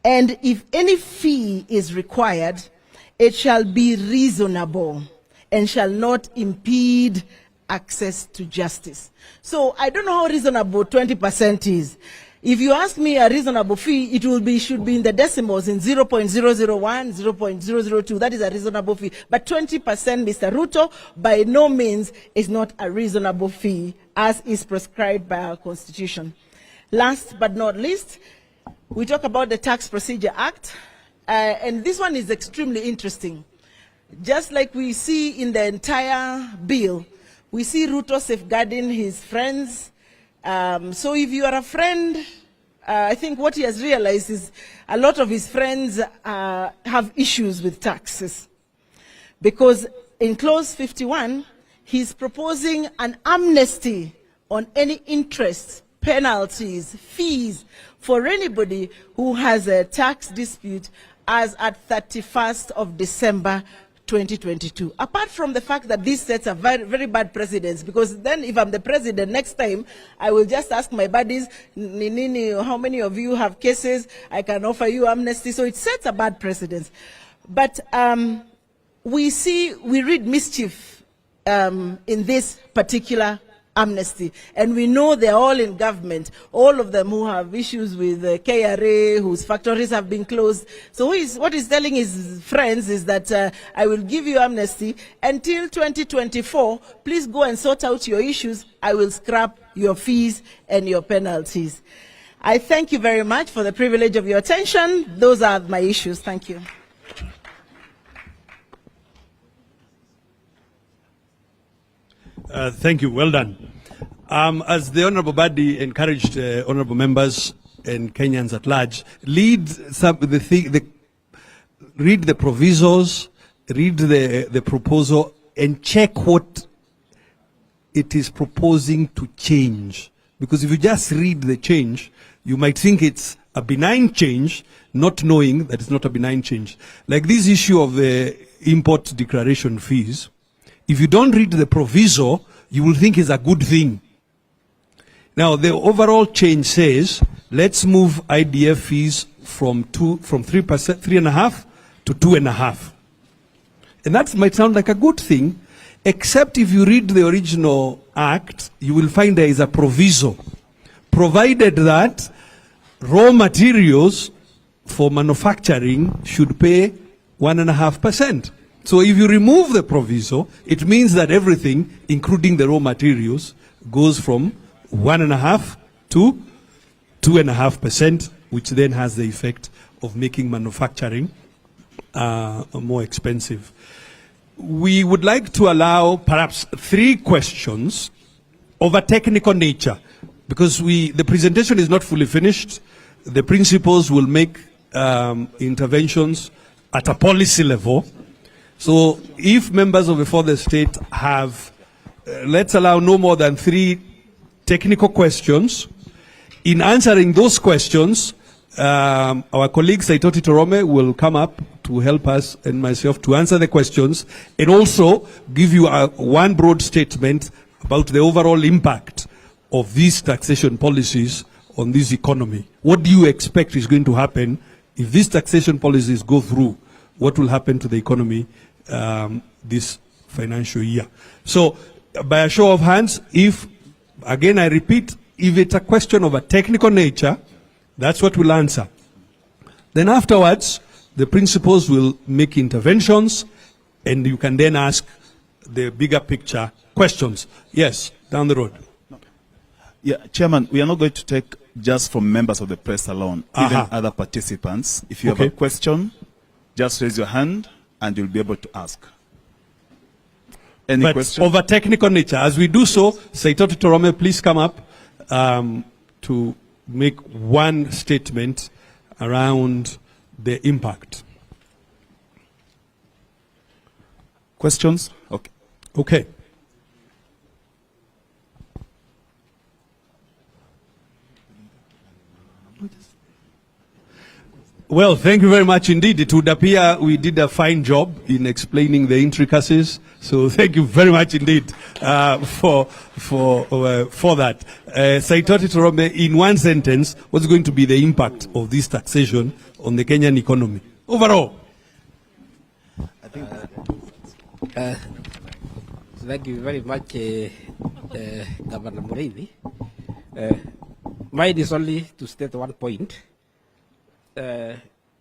and if any fee is required, it shall be reasonable and shall not impede access to justice. So I don't know how reasonable 20% is. If you ask me a reasonable fee, should be in the decimals, in 0.001, 0.002. That is a reasonable fee. But 20%, Mr. Ruto, by no means is not a reasonable fee, as is prescribed by our Constitution. Last but not least, we talk about the Tax Procedure Act, and this one is extremely interesting. Just like we see in the entire bill, we see Ruto safeguarding his friends. So if you are a friend, I think what he has realized is a lot of his friends have issues with taxes. Because in clause 51, he's proposing an amnesty on any interest, penalties, fees for anybody who has a tax dispute as at 31st of December 2022. Apart from the fact that this sets a very, very bad precedence, because then if I'm the president next time, I will just ask my buddies, how many of you have cases? I can offer you amnesty. So it sets a bad precedence. But we read mischief in this particular amnesty, and we know they're all in government, all of them who have issues with KRA, whose factories have been closed. So what he's telling his friends is that I will give you amnesty until 2024. Please go and sort out your issues. I will scrap your fees and your penalties. I thank you very much for the privilege of your attention. Those are my issues. Thank you. Thank you. Well done. As the Honorable Badi encouraged Honorable members and Kenyans at large, read the provisos, read the proposal, and check what it is proposing to change. Because if you just read the change, you might think it's a benign change, not knowing that it's not a benign change. Like this issue of the import declaration fees, if you don't read the proviso, you will think it's a good thing. Now, the overall change says, let's move IDF fees from 3.5% to 2.5%. And that might sound like a good thing, except if you read the original act, you will find there is a proviso, provided that raw materials for manufacturing should pay 1.5%. So if you remove the proviso, it means that everything, including the raw materials, goes from 1.5% to 2.5%, which then has the effect of making manufacturing more expensive. We would like to allow perhaps 3 questions of a technical nature, because the presentation is not fully finished. The principals will make interventions at a policy level. So if members of the further state have, let's allow no more than 3 technical questions. In answering those questions, Our colleague Saitoti Torome will come up to help us and myself to answer the questions and also give you one broad statement about the overall impact of these taxation policies on this economy. What do you expect is going to happen if these taxation policies go through? What will happen to the economy this financial year? So, by a show of hands, if, again I repeat, if it's a question of a technical nature, that's what we'll answer. Then afterwards, the principals will make interventions, and you can then ask the bigger picture questions. Yes, down the road. Yeah, Chairman, we are not going to take just from members of the press alone, even other participants. If you have a question, just raise your hand and you'll be able to ask. Any question? Of a technical nature. As we do so, Saitoti Torome, please come up to make one statement around the impact. Questions? Okay. Okay. Well, thank you very much indeed. It would appear we did a fine job in explaining the intricacies. So thank you very much indeed for that. Saitoti Torome, in one sentence, what's going to be the impact of this taxation on the Kenyan economy overall? Thank you very much, Governor Mureithi. Mine is only to state one point.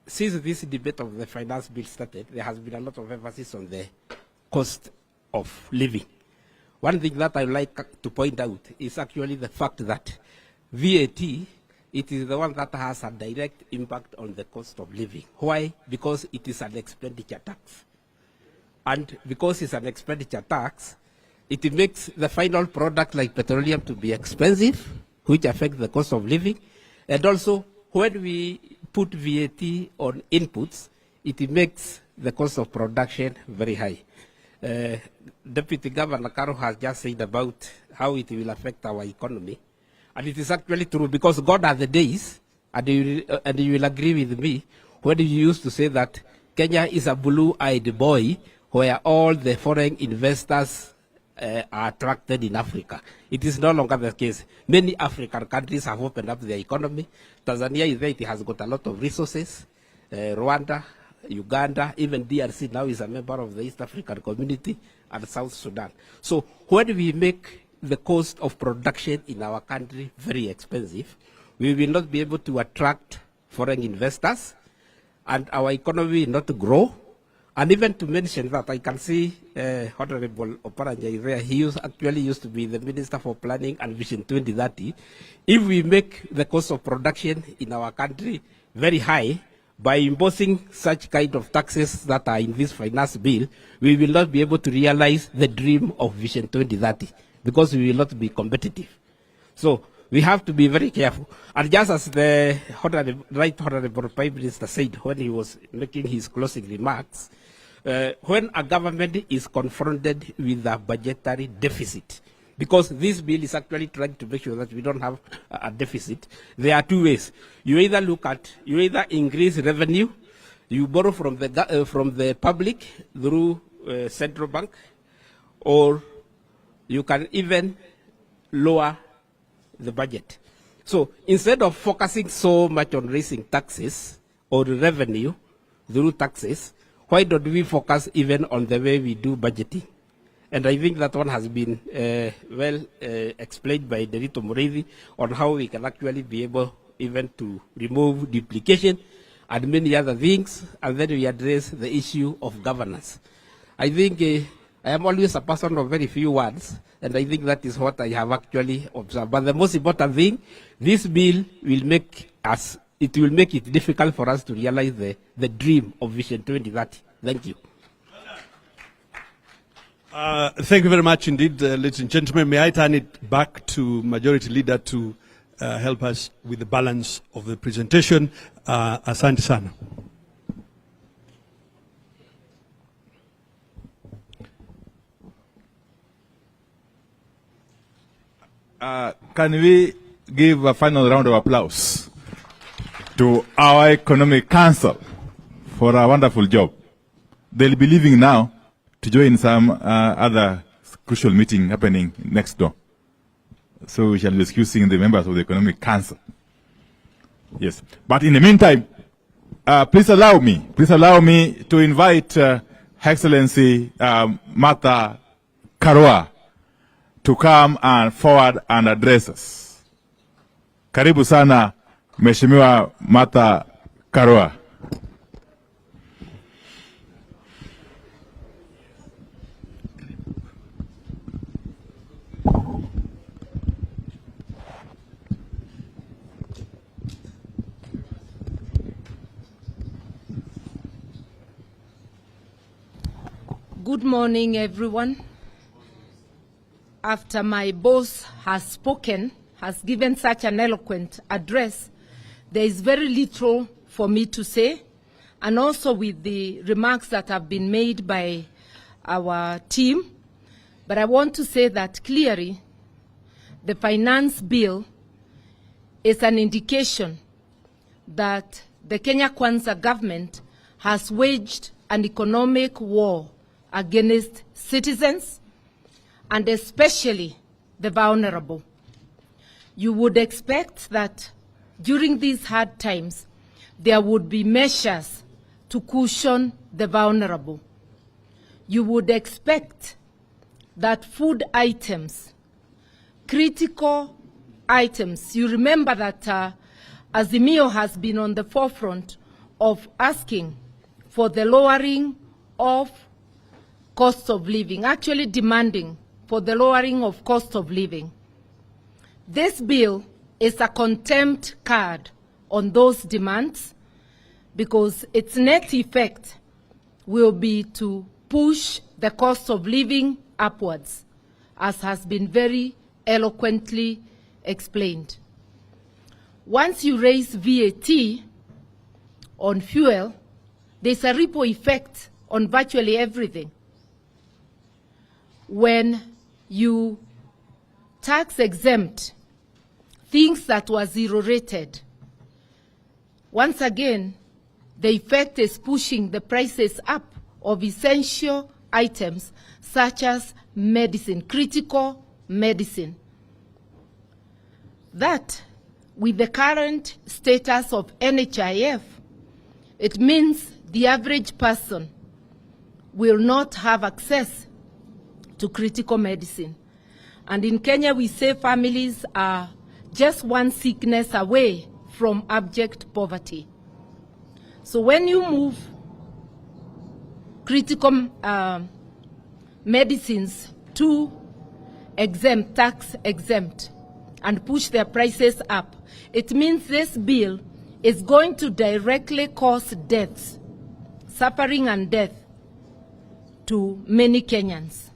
Since this debate of the finance bill started, there has been a lot of emphasis on the cost of living. One thing that I would like to point out is actually the fact that VAT, it is the one that has a direct impact on the cost of living. Why? Because it is an expenditure tax. And because it's an expenditure tax, it makes the final product like petroleum to be expensive, which affects the cost of living. And also, when we put VAT on inputs, it makes the cost of production very high. Deputy Governor Karua has just said about how it will affect our economy. And it is actually true, because God are the days, and you will agree with me, when you used to say that Kenya is a blue-eyed boy where all the foreign investors are attracted in Africa. It is no longer the case. Many African countries have opened up their economy. Tanzania is there, it has got a lot of resources. Rwanda, Uganda, even DRC now is a member of the East African Community, and South Sudan. So when we make the cost of production in our country very expensive, we will not be able to attract foreign investors, and our economy will not grow. And even to mention that, I can see Honorable Oparanya is there. He actually used to be the Minister for Planning and Vision 2030. If we make the cost of production in our country very high by imposing such kind of taxes that are in this finance bill, we will not be able to realize the dream of Vision 2030 because we will not be competitive. So we have to be very careful. And just as the Right Honorable Prime Minister said when he was making his closing remarks, when a government is confronted with a budgetary deficit, because this bill is actually trying to make sure that we don't have a deficit, there are two ways. You either increase revenue, you borrow from the public through central bank, or you can even lower the budget. So instead of focusing so much on raising taxes or revenue through taxes, why don't we focus even on the way we do budgeting? And I think that one has been explained by Derito Mureithi on how we can actually be able even to remove duplication and many other things, and then we address the issue of governance. I think I am always a person of very few words, and I think that is what I have actually observed. But the most important thing, this bill will make it difficult for us to realize the dream of Vision 2030. Thank you. Thank you very much indeed, ladies and gentlemen. May I turn it back to Majority Leader to help us with the balance of the presentation. Asante sana. Can we give a final round of applause? to our Economic Council for a wonderful job. They'll be leaving now to join some other crucial meeting happening next door. So we shall be excusing the members of the Economic Council. Yes. But in the meantime, please allow me to invite Her Excellency Martha Karua to come and forward and address us. Karibu sana, Mheshimiwa Martha Karua. Good morning, everyone. After my boss has spoken, has given such an eloquent address, there is very little for me to say, and also with the remarks that have been made by our team. But I want to say that clearly the finance bill is an indication that the Kenya Kwanza government has waged an economic war against citizens, and especially the vulnerable. You would expect that during these hard times, there would be measures to cushion the vulnerable. You would expect that food items, critical items, you remember that Azimio has been on the forefront of asking for the lowering of cost of living, actually demanding for the lowering of cost of living. This bill is a contempt card on those demands because its net effect will be to push the cost of living upwards, as has been very eloquently explained. Once you raise VAT on fuel, there's a ripple effect on virtually everything. When you tax exempt things that were zero rated, once again, the effect is pushing the prices up of essential items such as medicine, critical medicine. That, with the current status of NHIF, it means the average person will not have access to critical medicine. And in Kenya, we say families are just one sickness away from abject poverty. So when you move critical medicines to exempt, tax exempt, and push their prices up, it means this bill is going to directly cause deaths, suffering and death to many Kenyans.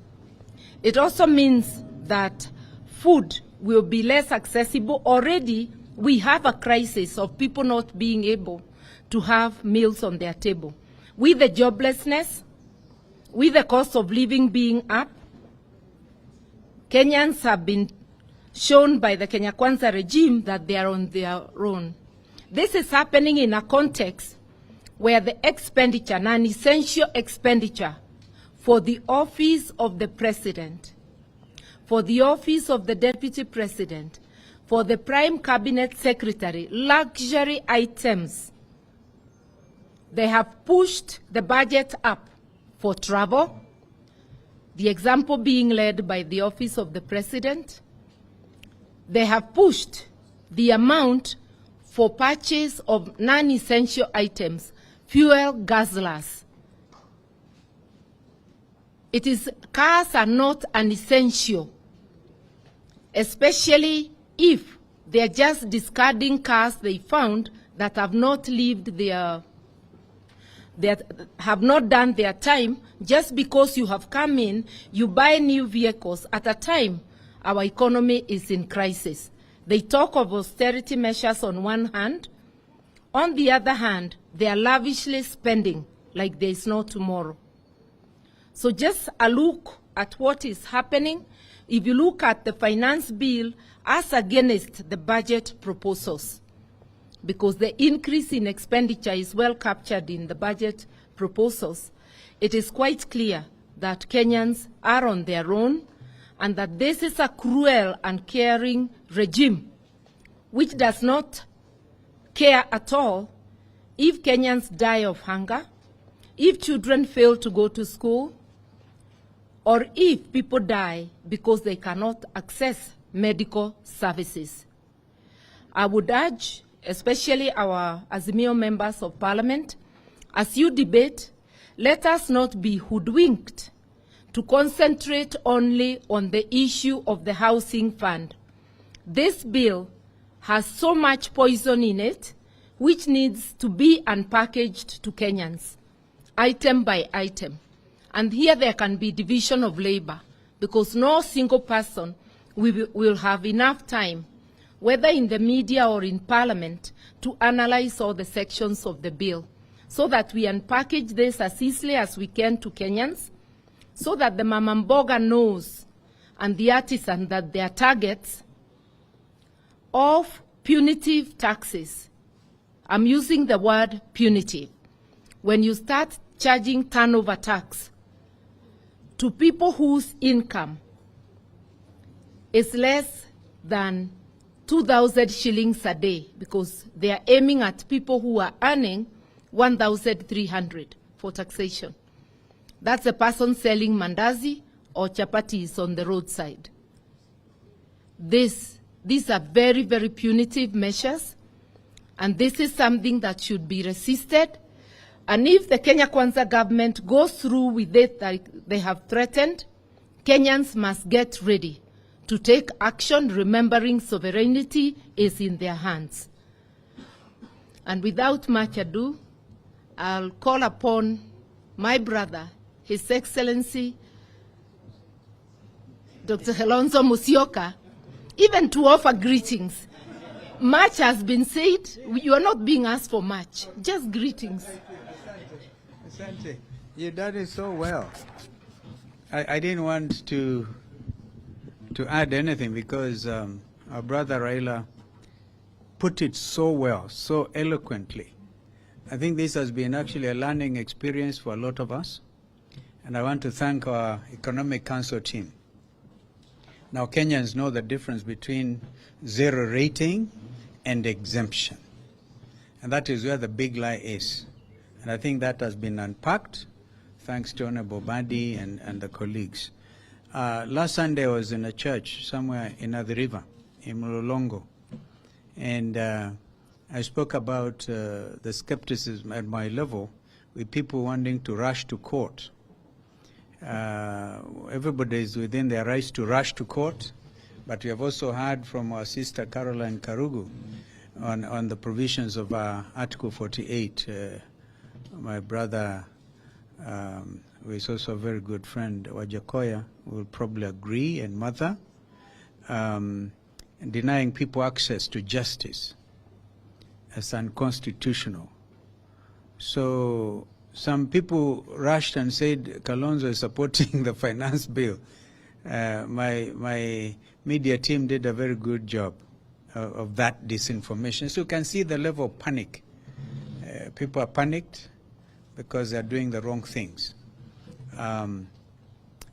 It also means that food will be less accessible. Already, we have a crisis of people not being able to have meals on their table. With the joblessness, with the cost of living being up, Kenyans have been shown by the Kenya Kwanza regime that they are on their own. This is happening in a context where the expenditure, non-essential expenditure, for the office of the president, for the office of the deputy president, for the prime cabinet secretary, luxury items, they have pushed the budget up for travel, the example being led by the office of the president. They have pushed the amount for purchase of non-essential items, fuel, gasolines. Cars are not an essential, especially if they're just discarding cars they found that have not lived that have not done their time. Just because you have come in, you buy new vehicles at a time our economy is in crisis. They talk of austerity measures on one hand. On the other hand, they are lavishly spending like there is no tomorrow. So just a look at what is happening. If you look at the finance bill as against the budget proposals, because the increase in expenditure is well captured in the budget proposals, it is quite clear that Kenyans are on their own and that this is a cruel and caring regime which does not care at all if Kenyans die of hunger, if children fail to go to school, or if people die because they cannot access medical services. I would urge, especially our Azimio members of parliament, as you debate, let us not be hoodwinked to concentrate only on the issue of the housing fund. This bill has so much poison in it, which needs to be unpackaged to Kenyans, item by item. And here there can be division of labor, because no single person will have enough time, whether in the media or in parliament, to analyze all the sections of the bill, so that we unpackage this as easily as we can to Kenyans, so that the Mamamboga knows and the artisan that their targets of punitive taxes, I'm using the word punitive, when you start charging turnover tax to people whose income is less than 2,000 shillings a day, because they are aiming at people who are earning 1,300 for taxation. That's a person selling mandazi or chapatis on the roadside. These are very, very punitive measures, and this is something that should be resisted. And if the Kenya Kwanza government goes through with it that they have threatened, Kenyans must get ready to take action, remembering sovereignty is in their hands. And without much ado, I'll call upon my brother, His Excellency, Dr. Kalonzo Musyoka, even to offer greetings. Much has been said. You are not being asked for much, just greetings. Asante. You done it so well. I didn't want to add anything because our brother Raila put it so well, so eloquently. I think this has been actually a learning experience for a lot of us. And I want to thank our Economic Council team. Now Kenyans know the difference between zero rating and exemption. And that is where the big lie is. And I think that has been unpacked, thanks to Honorable Badi and the colleagues. Last Sunday I was in a church somewhere in the river, in Mulolongo. And I spoke about the skepticism at my level with people wanting to rush to court. Everybody is within their rights to rush to court, but we have also heard from our sister Caroline Karugu on the provisions of Article 48. My brother, who is also a very good friend, Wajakoya, will probably agree, and Martha, denying people access to justice as unconstitutional. So some people rushed and said Kalonzo is supporting the finance bill. My media team did a very good job of that disinformation. So you can see the level of panic. People are panicked because they're doing the wrong things.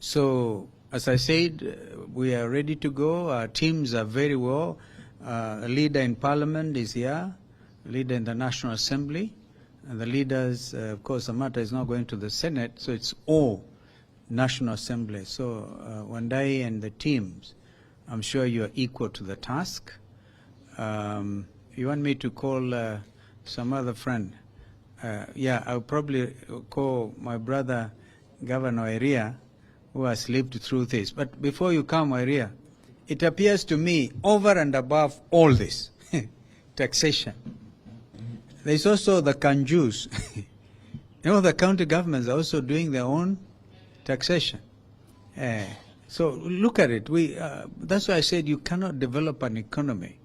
So, as I said, we are ready to go. Our teams are very well. A leader in Parliament is here, a leader in the National Assembly, and the leaders, of course, the matter is not going to the Senate, so it's all National Assembly. So, Wandai and the teams, I'm sure you are equal to the task. You want me to call some other friend? Yeah, I'll probably call my brother, Governor Wairia, who has lived through this. But before you come, Wairia, it appears to me, over and above all this, taxation, there's also the Kanjus. You know, the county governments are also doing their own taxation. So look at it. That's why I said you cannot develop an economy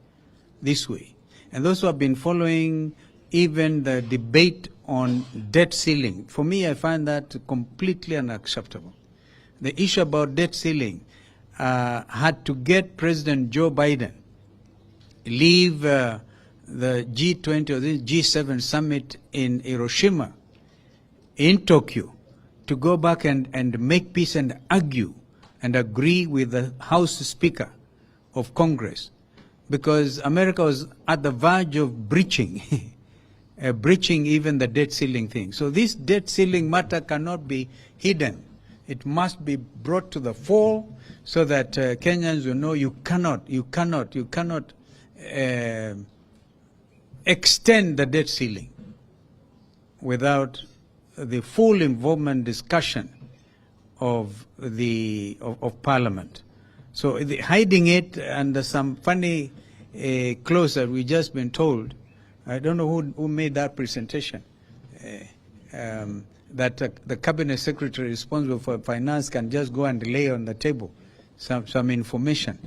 this way. And those who have been following even the debate on debt ceiling, for me, I find that completely unacceptable. The issue about debt ceiling had to get President Joe Biden leave the G20 or the G7 summit in Hiroshima, in Tokyo, to go back and make peace and argue and agree with the House Speaker of Congress, because America was at the verge of breaching, breaching even the debt ceiling thing. So this debt ceiling matter cannot be hidden. It must be brought to the fore so that Kenyans will know you cannot extend the debt ceiling without the full involvement discussion of Parliament. So hiding it under some funny clause that we just been told, I don't know who made that presentation, that the cabinet secretary responsible for finance can just go and lay on the table some information,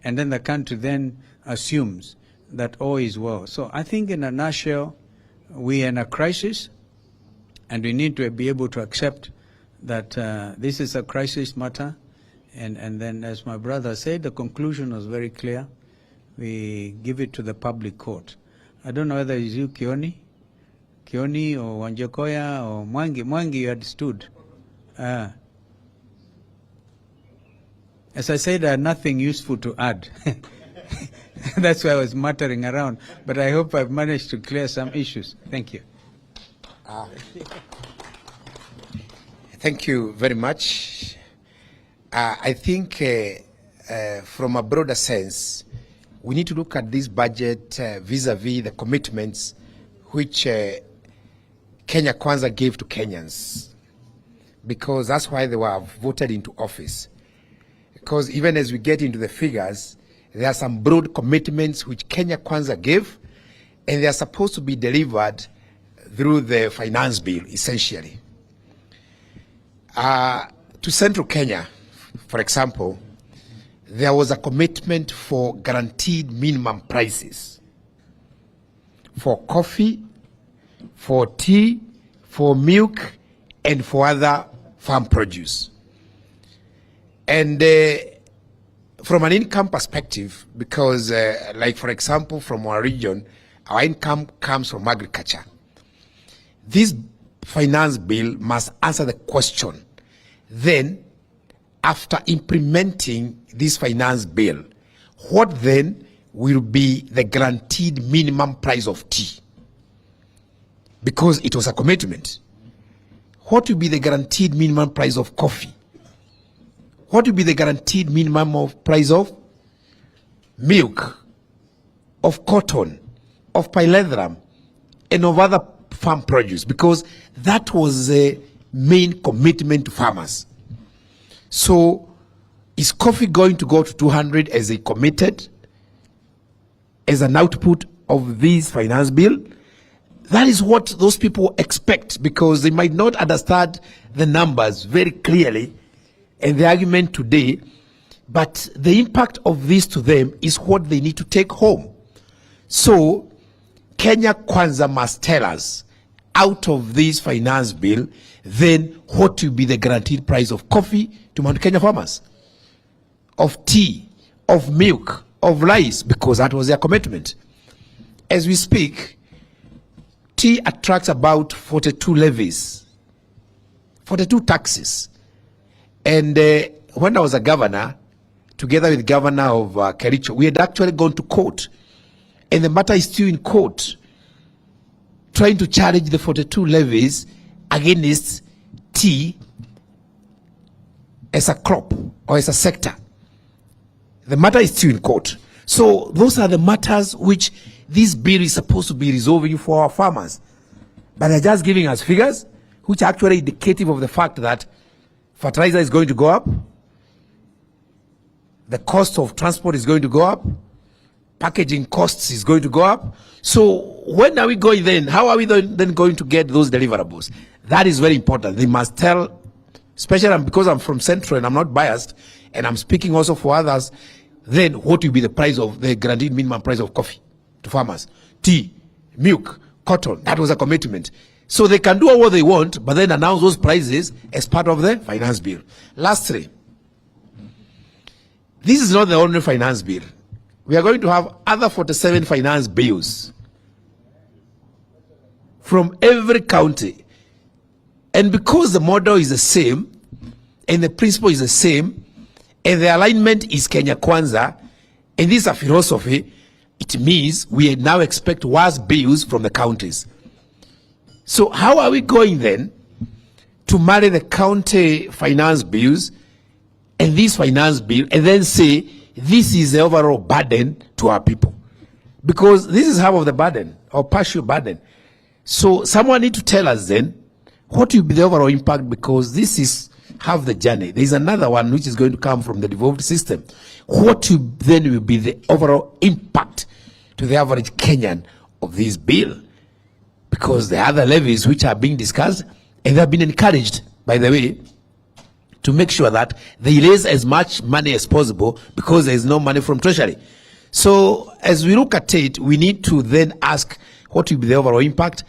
and then the country then assumes that all is well. So I think in a nutshell, we are in a crisis, and we need to be able to accept that this is a crisis matter. And then, as my brother said, the conclusion was very clear. We give it to the public court. I don't know whether it's you, Kioni or Wanjakoya or Mwangi. Mwangi, you had stood. As I said, I had nothing useful to add. That's why I was muttering around. But I hope I've managed to clear some issues. Thank you. Thank you very much. I think from a broader sense, we need to look at this budget vis-a-vis the commitments which Kenya Kwanza gave to Kenyans, because that's why they were voted into office. Because even as we get into the figures, there are some broad commitments which Kenya Kwanza gave, and they are supposed to be delivered through the finance bill, essentially. To Central Kenya, for example, there was a commitment for guaranteed minimum prices for coffee, for tea, for milk, and for other farm produce. And from an income perspective, because like for example, from our region, our income comes from agriculture. This finance bill must answer the question, then, after implementing this finance bill, what then will be the guaranteed minimum price of tea? Because it was a commitment. What will be the guaranteed minimum price of coffee? What will be the guaranteed minimum of price of milk, of cotton, of pyrethrum, and of other farm produce? Because that was the main commitment to farmers. So is coffee going to go to 200 as they committed as an output of this finance bill? That is what those people expect, because they might not understand the numbers very clearly and the argument today, but the impact of this to them is what they need to take home. So Kenya Kwanza must tell us, out of this finance bill, then what will be the guaranteed price of coffee to Mount Kenya farmers, of tea, of milk, of rice, because that was their commitment. As we speak, tea attracts about 42 levies, 42 taxes. And when I was a governor, together with the governor of Kericho, we had actually gone to court, and the matter is still in court, trying to challenge the 42 levies against tea as a crop or as a sector. The matter is still in court. So those are the matters which this bill is supposed to be resolving for our farmers. But they're just giving us figures which are actually indicative of the fact that fertilizer is going to go up, the cost of transport is going to go up, packaging costs is going to go up. So when are we going then? How are we then going to get those deliverables? That is very important. They must tell, especially because I'm from Central and I'm not biased, and I'm speaking also for others, then what will be the price of the guaranteed minimum price of coffee to farmers? Tea, milk, cotton, that was a commitment. So they can do what they want, but then announce those prices as part of the finance bill. Lastly, this is not the only finance bill. We are going to have other 47 finance bills from every county. And because the model is the same, and the principle is the same, and the alignment is Kenya Kwanza, and this is a philosophy, it means we now expect worse bills from the counties. So how are we going then to marry the county finance bills and this finance bill and then say this is the overall burden to our people? Because this is half of the burden, or partial burden. So someone need to tell us then what will be the overall impact, because this is half the journey. There is another one which is going to come from the devolved system. What will be the overall impact to the average Kenyan of this bill? Because the other levies which are being discussed, and they have been encouraged, by the way, to make sure that they raise as much money as possible, because there is no money from Treasury. So as we look at it, we need to then ask what will be the overall impact,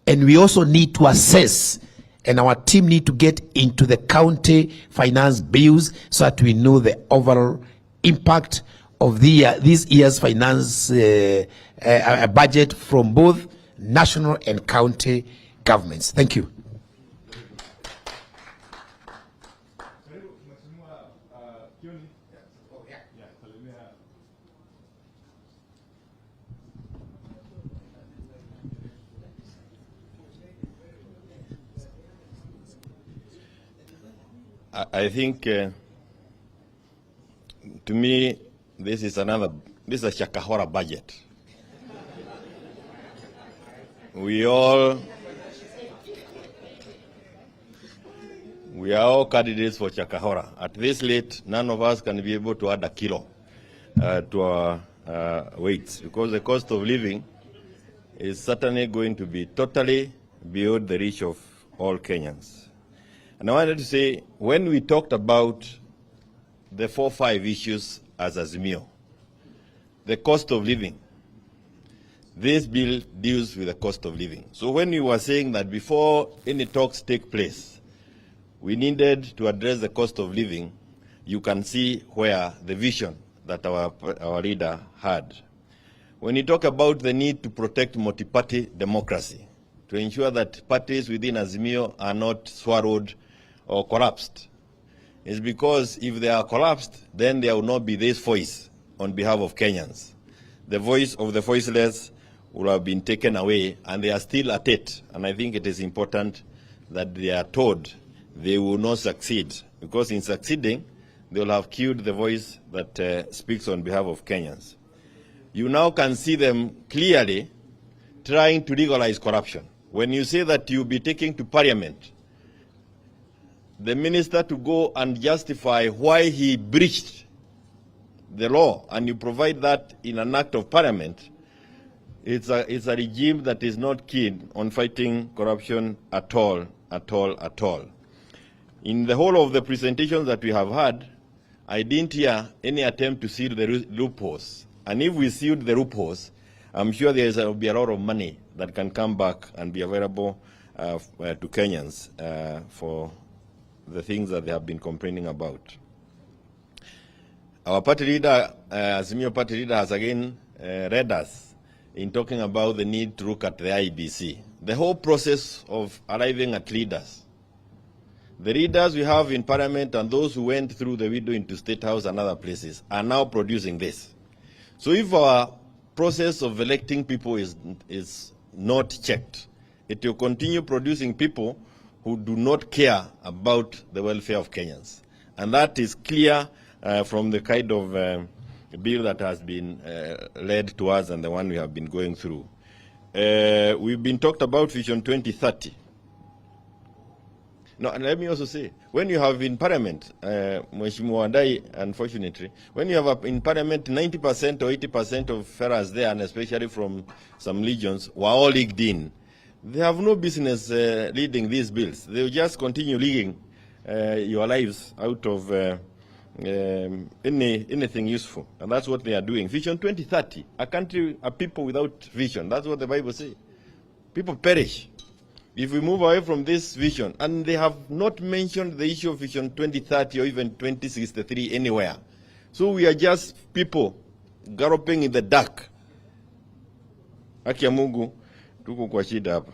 and we also need to assess, and our team need to get into the county finance bills so that we know the overall impact of this year's finance budget from both national and county governments. Thank you. I think, to me, this is a Shakahora budget. We are all candidates for Shakahora. At this late, none of us can be able to add a kilo to our weights, because the cost of living is certainly going to be totally beyond the reach of all Kenyans. And I wanted to say, when we talked about the 4-5 issues as Azimio, the cost of living, this bill deals with the cost of living. So when you were saying that before any talks take place, we needed to address the cost of living, you can see where the vision that our leader had. When you talk about the need to protect multi-party democracy, to ensure that parties within Azimio are not swallowed or collapsed, it's because if they are collapsed, then there will not be this voice on behalf of Kenyans. The voice of the voiceless will have been taken away, and they are still at it. And I think it is important that they are told they will not succeed, because in succeeding, they will have killed the voice that speaks on behalf of Kenyans. You now can see them clearly trying to legalize corruption. When you say that you'll be taking to Parliament the minister to go and justify why he breached the law, and you provide that in an act of Parliament, it's a regime that is not keen on fighting corruption at all. In the whole of the presentations that we have had, I didn't hear any attempt to seal the loopholes. And if we sealed the loopholes, I'm sure there will be a lot of money that can come back and be available to Kenyans for the things that they have been complaining about. Our party leader, Azimio party leader, has again read us in talking about the need to look at the IBC. The whole process of arriving at leaders. The leaders we have in Parliament and those who went through the window into State House and other places are now producing this. So if our process of electing people is not checked, it will continue producing people who do not care about the welfare of Kenyans. And that is clear from the kind of bill that has been led to us and the one we have been going through. We've been talked about Vision 2030. Now, and let me also say, when you have in Parliament, Mheshimiwa Wandai, unfortunately, when you have in Parliament 90% or 80% of fellas there, and especially from some legions, were all leagued in, they have no business leading these bills. They will just continue leaguing your lives out of anything useful. And that's what they are doing. Vision 2030, a country, a people without vision. That's what the Bible says. People perish if we move away from this vision. And they have not mentioned the issue of Vision 2030 or even 2063 anywhere. So we are just people galloping in the dark. Haki ya Mungu, tuko kwa shida hapa.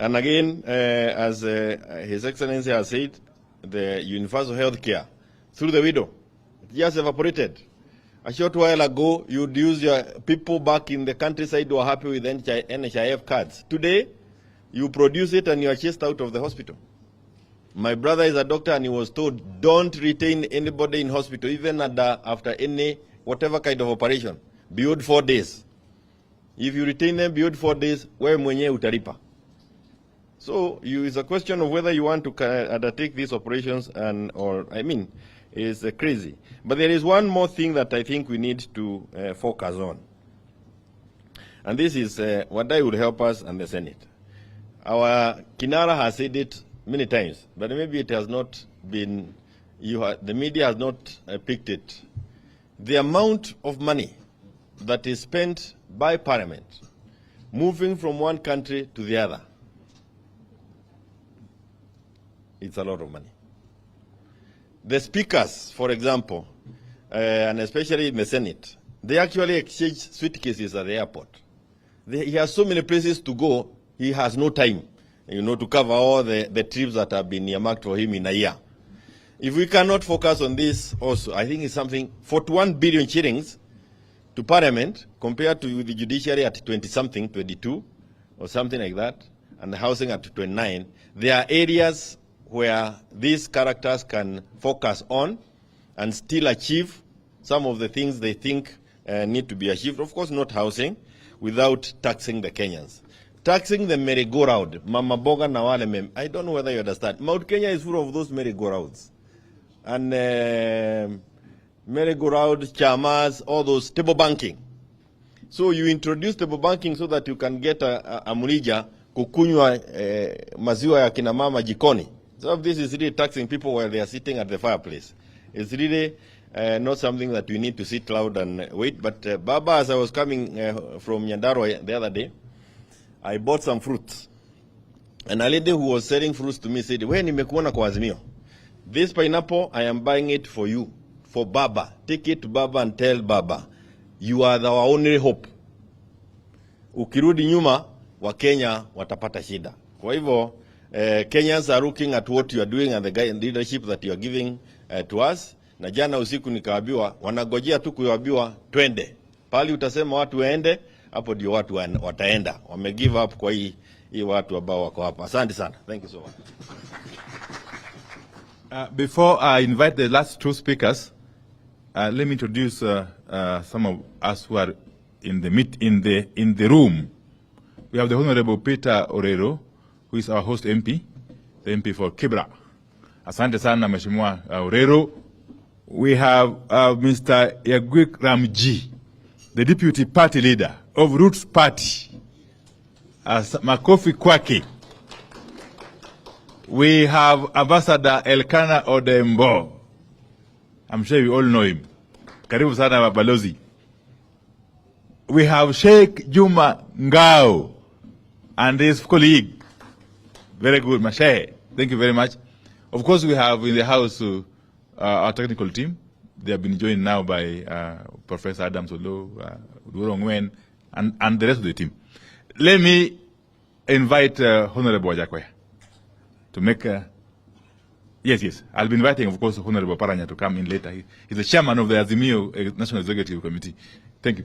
And again, as His Excellency has said, the universal health care through the widow just evaporated. A short while ago, you'd use your people back in the countryside who are happy with NHIF cards. Today, you produce it and you are chased out of the hospital. My brother is a doctor and he was told, don't retain anybody in hospital, even after any, whatever kind of operation, beyond 4 days. If you retain them beyond 4 days, wewe mwenyewe utalipa. So it's a question of whether you want to undertake these operations it's crazy. But there is one more thing that I think we need to focus on. And this is what I would help us and the Senate. Our Kinara has said it many times, but maybe it has not been, the media has not picked it. The amount of money that is spent by Parliament moving from one country to the other, it's a lot of money. The speakers, for example, and especially in the Senate, they actually exchange suitcases at the airport. He has so many places to go, he has no time, to cover all the trips that have been earmarked for him in a year. If we cannot focus on this also, I think it's something, 41 billion shillings to Parliament compared to the judiciary at 20-something, 22, or something like that, and the housing at 29. There are areas where these characters can focus on and still achieve some of the things they think need to be achieved. Of course, not housing, without taxing the Kenyans. Taxing the merry-go-round, Mama Boga na wale mem. I don't know whether you understand. Mount Kenya is full of those merry-go-rounds. And merry-go-round, chamas, all those, table banking. So you introduce table banking so that you can get a mrija kukunywa maziwa ya kina mama jikoni. So this is really taxing people while they are sitting at the fireplace. It's really not something that we need to sit loud and wait. But Baba, as I was coming from Nyandarua the other day, I bought some fruits. And a lady who was selling fruits to me said, "When nimekuona kwa Azimio, this pineapple, I am buying it for you, for Baba. Take it to Baba and tell Baba, you are our only hope. Ukirudi nyuma, wa Kenya watapata shida." Kwa hivyo, Kenyans are looking at what you are doing and the leadership that you are giving to us. Na jana usiku nikawaambiwa, wanagojea tu kuambiwa twende. Pali utasema watu waende, hapo ndio watu wataenda. Wame give up kwa hii watu ambao wako hapa. Asante sana. Thank you so much. Before I invite the last two speakers, let me introduce some of us who are in the room. We have the Honorable Peter Orero, who is our host MP, the MP for Kibra. Asante sana Mheshimiwa Orero. We have Mr. Yagwik Ramji, the Deputy Party Leader of Roots Party. Makofi kwake. We have Ambassador Elkana Odembo. I'm sure you all know him. Karibu sana Balozi. We have Sheikh Juma Ngao and his colleague. Very good, Mashe. Thank you very much. Of course, we have in the house our technical team. They have been joined now by Professor Adam Solo, Durongwen, and the rest of the team. Let me invite Honorable Wajakwe to make yes. I'll be inviting, of course, Honorable Paranya to come in later. He's the chairman of the Azimio National Executive Committee. Thank you.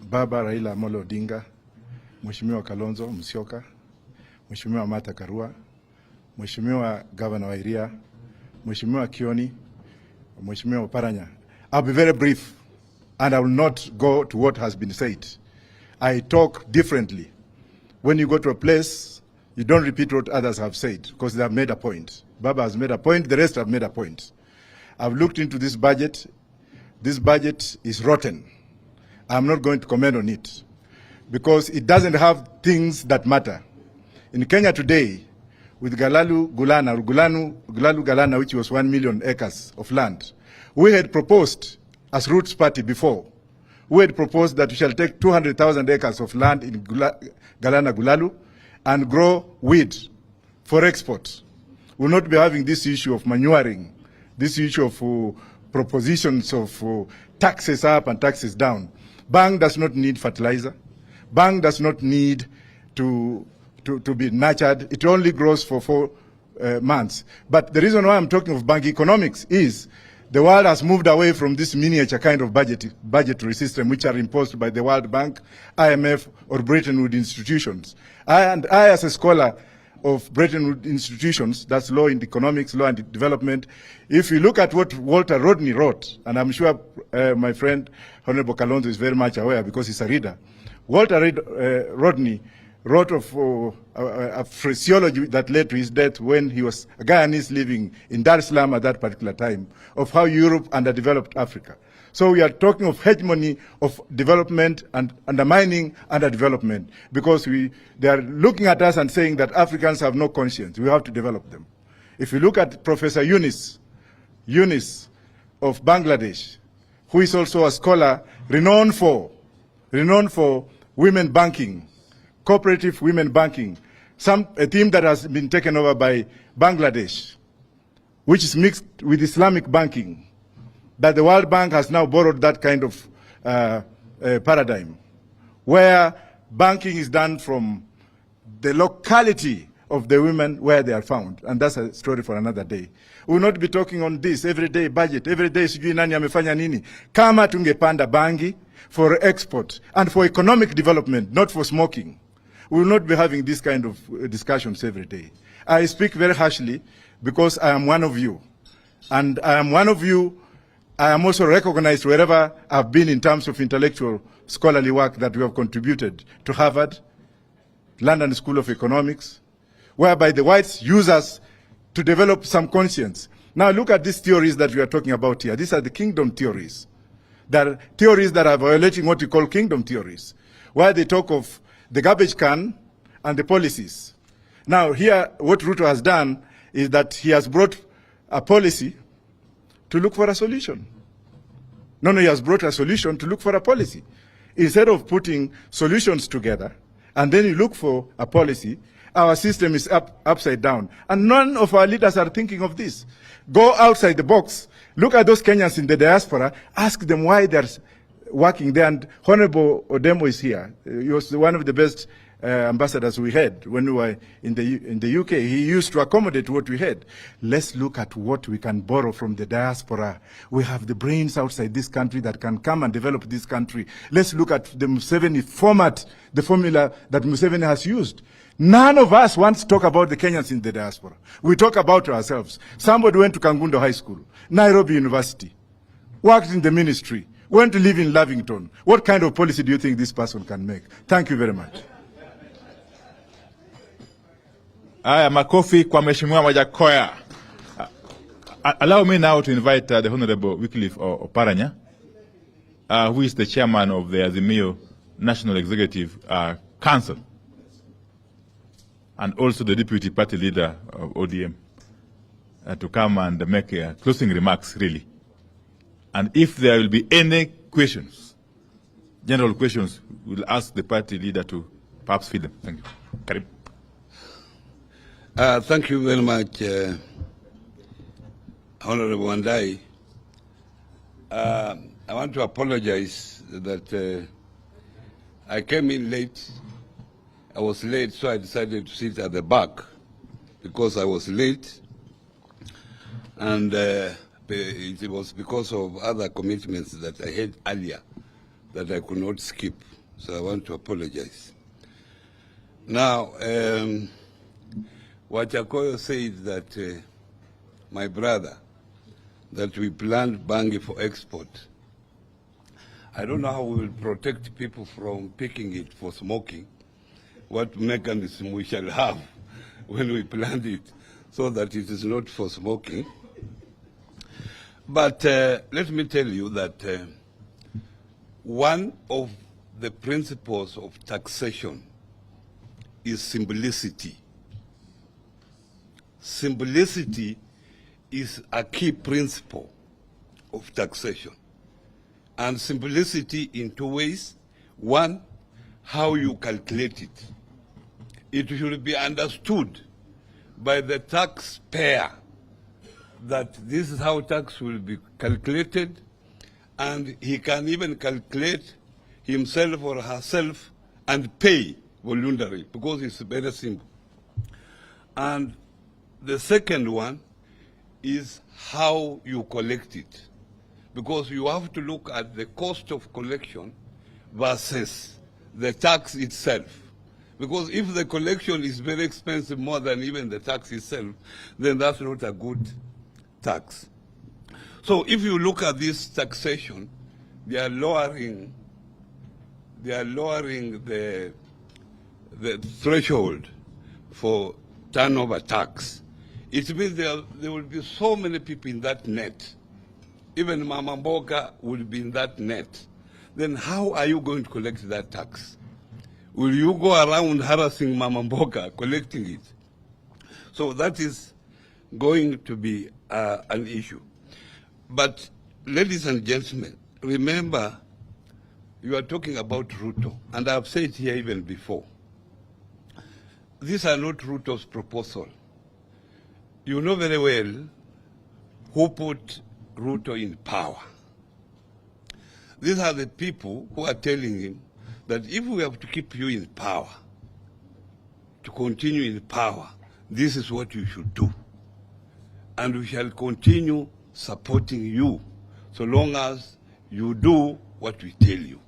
Baba Raila Amolo Odinga, Mheshimiwa Kalonzo Musyoka, Mheshimiwa Martha Karua, Mheshimiwa Governor wa Iria, Mheshimiwa Kioni, Mheshimiwa Paranya. I'll be very brief and I will not go to what has been said. I talk differently. When you go to a place, you don't repeat what others have said because they have made a point. Baba has made a point, the rest have made a point. I've looked into this budget. This budget is rotten. I'm not going to comment on it because it doesn't have things that matter. In Kenya today, with Gulalu Galana, which was 1 million acres of land, we had proposed as Roots Party before, we had proposed that we shall take 200,000 acres of land in Galana Gulalu and grow wheat for export. We'll not be having this issue of manuring, this issue of propositions of taxes up and taxes down. Bang does not need fertilizer. Bang does not need to be nurtured. It only grows for 4 months. But the reason why I'm talking of bank economics is the world has moved away from this miniature kind of budgetary system which are imposed by the World Bank, IMF, or Bretton Woods institutions. I, as a scholar of Bretton Woods institutions, that's law in economics, law and development, if you look at what Walter Rodney wrote, and I'm sure my friend Honorable Kalonzo is very much aware because he's a reader, Walter Rodney wrote of a phraseology that led to his death when he was a Guyanese living in Dar es Salaam at that particular time, of how Europe underdeveloped Africa. So we are talking of hegemony of development and undermining underdevelopment because they are looking at us and saying that Africans have no conscience. We have to develop them. If you look at Professor Yunus of Bangladesh, who is also a scholar renowned for women banking, cooperative women banking, a theme that has been taken over by Bangladesh, which is mixed with Islamic banking, that the World Bank has now borrowed that kind of paradigm, where banking is done from the locality of the women where they are found. And that's a story for another day. We will not be talking on this everyday budget, every day sijui nani amefanya nini. Kama tungepanda bangi for export and for economic development, not for smoking, we will not be having this kind of discussions every day. I speak very harshly because I am one of you. And I am one of you. I am also recognized wherever I've been in terms of intellectual scholarly work that we have contributed to Harvard, London School of Economics, whereby the whites use us to develop some conscience. Now look at these theories that we are talking about here. These are the kingdom theories. There are theories that are violating what we call kingdom theories, where they talk of the garbage can and the policies. Now here, what Ruto has done is that he has brought a policy to look for a solution. No, he has brought a solution to look for a policy. Instead of putting solutions together, and then you look for a policy, our system is upside down. And none of our leaders are thinking of this. Go outside the box, look at those Kenyans in the diaspora, ask them why they're working there. And Honorable Odemo is here. He was one of the best ambassadors we had when we were in the UK. He used to accommodate what we had. Let's look at what we can borrow from the diaspora. We have the brains outside this country that can come and develop this country. Let's look at the Museveni format, the formula that Museveni has used. None of us wants to talk about the Kenyans in the diaspora. We talk about ourselves. Somebody went to Kangundo High School, Nairobi University, worked in the ministry, went to live in Lavington. What kind of policy do you think this person can make? Thank you very much. Aya, makofi kwa Mheshimiwa Wajackoyah. Allow me now to invite the Honorable Wycliffe Oparanya, who is the chairman of the Azimio National Executive Council, and also the deputy party leader of ODM, to come and make closing remarks, really. And if there will be any questions, general questions, we'll ask the party leader to perhaps feed them. Thank you. Karim. Thank you very much, Honorable Wandai. I want to apologize that I came in late. I was late, so I decided to sit at the back because I was late. And it was because of other commitments that I had earlier that I could not skip. So I want to apologize. Now, what Jacoyo said that my brother, that we planned bangi for export. I don't know how we will protect people from picking it for smoking, what mechanism we shall have when we plant it so that it is not for smoking. But let me tell you that one of the principles of taxation is simplicity. Simplicity is a key principle of taxation. And simplicity in two ways. One, how you calculate it. It should be understood by the taxpayer that this is how tax will be calculated, and he can even calculate himself or herself and pay voluntary, because it's very simple. And the second one is how you collect it, because you have to look at the cost of collection versus the tax itself. Because if the collection is very expensive, more than even the tax itself, then that's not a good tax. So if you look at this taxation, they are lowering the threshold for turnover tax. It means there will be so many people in that net. Even Mama Mboga will be in that net. Then how are you going to collect that tax? Will you go around harassing Mama Mboga, collecting it? So that is going to be an issue. But ladies and gentlemen, remember, you are talking about Ruto, and I've said here even before, these are not Ruto's proposal. You know very well who put Ruto in power. These are the people who are telling him that if we have to keep you in power, to continue in power, this is what you should do. And we shall continue supporting you so long as you do what we tell you.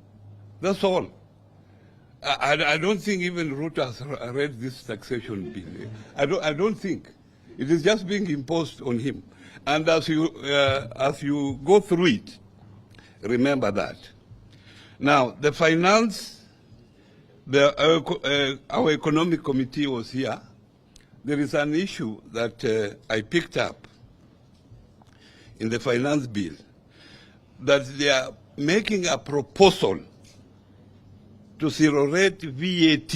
That's all. I don't think even Ruto has read this taxation bill. I don't think. It is just being imposed on him. And as you go through it, remember that. Now, the finance, our economic committee was here. There is an issue that I picked up in the finance bill, that they are making a proposal to zero rate VAT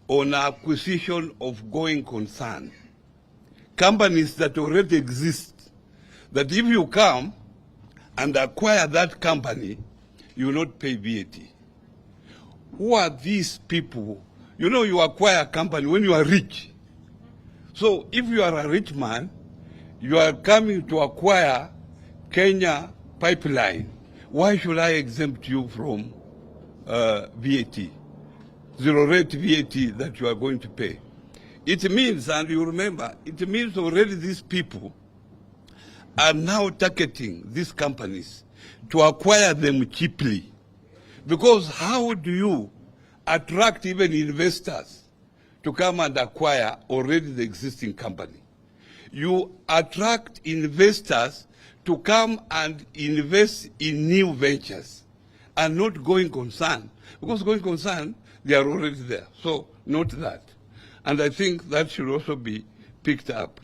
on acquisition of going concern. Companies that already exist, that if you come and acquire that company, you will not pay VAT. Who are these people? You know, you acquire a company when you are rich. So if you are a rich man, you are coming to acquire Kenya pipeline. Why should I exempt you from VAT, zero rate VAT that you are going to pay? It means, and you remember, it means already these people are now targeting these companies to acquire them cheaply. Because how do you attract even investors to come and acquire already the existing company? You attract investors to come and invest in new ventures and not going concern. Because going concern, they are already there. So note that. And I think that should also be picked up.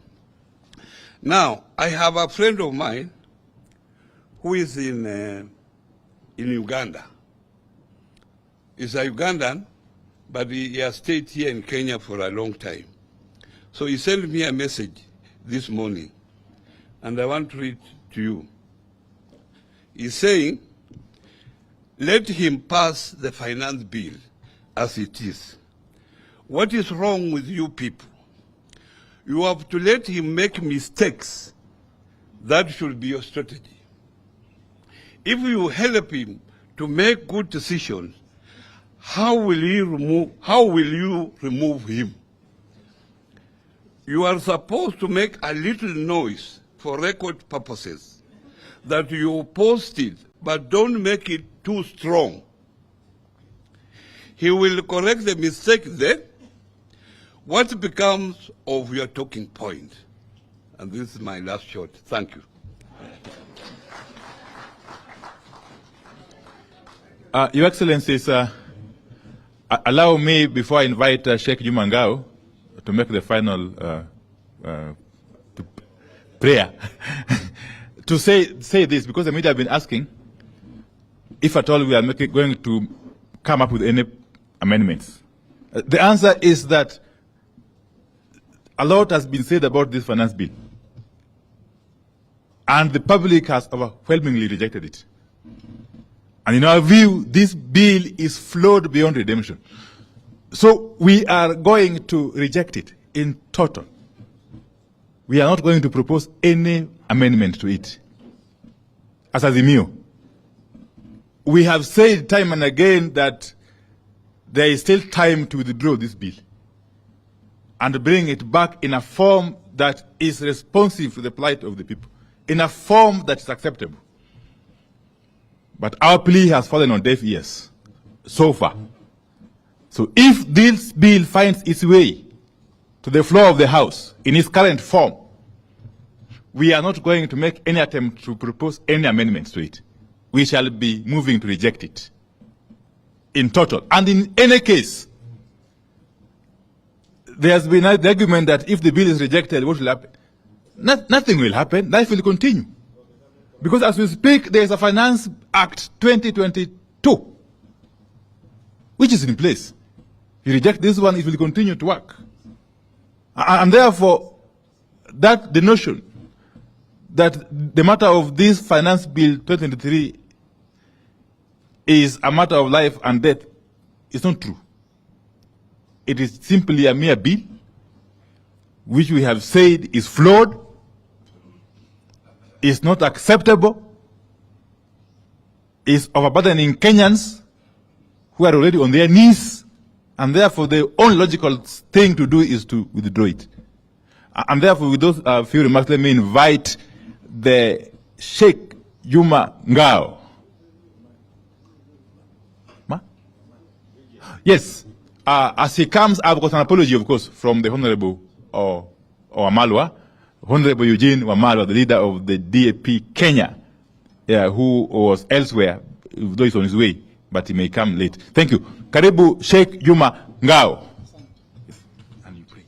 Now, I have a friend of mine who is in Uganda. He's a Ugandan, but he has stayed here in Kenya for a long time. So he sent me a message this morning, and I want to read to you. He's saying, let him pass the finance bill as it is. What is wrong with you people? You have to let him make mistakes. That should be your strategy. If you help him to make good decisions, how will you remove him? You are supposed to make a little noise for record purposes that you posted, but don't make it too strong. He will correct the mistake then. What becomes of your talking point? And this is my last shot. Thank you. Your Excellencies, allow me, before I invite Sheikh Jumangao to make the final prayer, to say this, because the media have been asking if at all we are going to come up with any amendments. The answer is that a lot has been said about this finance bill, and the public has overwhelmingly rejected it. And in our view, this bill is flawed beyond redemption. So we are going to reject it in total. We are not going to propose any amendment to it. As Azimio, we have said time and again that there is still time to withdraw this bill and bring it back in a form that is responsive to the plight of the people, in a form that is acceptable. But our plea has fallen on deaf ears so far. So if this bill finds its way to the floor of the House in its current form, we are not going to make any attempt to propose any amendments to it. We shall be moving to reject it in total. And in any case, there has been the argument that if the bill is rejected, what will happen? Nothing will happen. Life will continue. Because as we speak, there is a Finance Act 2022, which is in place. If you reject this one, it will continue to work. And therefore, the notion that the matter of this Finance Bill 2023 is a matter of life and death is not true. It is simply a mere bill, which we have said is flawed, is not acceptable, is overburdening Kenyans who are already on their knees, and therefore the only logical thing to do is to withdraw it. And therefore, with those few remarks, let me invite the Sheikh Juma Ngao. Yes, as he comes, I've got an apology, of course, from the Honorable Wamalwa, Honorable Eugene Wamalwa, the leader of the DAP Kenya, who was elsewhere, though he's on his way, but he may come late. Thank you. Karibu Sheikh Juma Ngao. And you pray.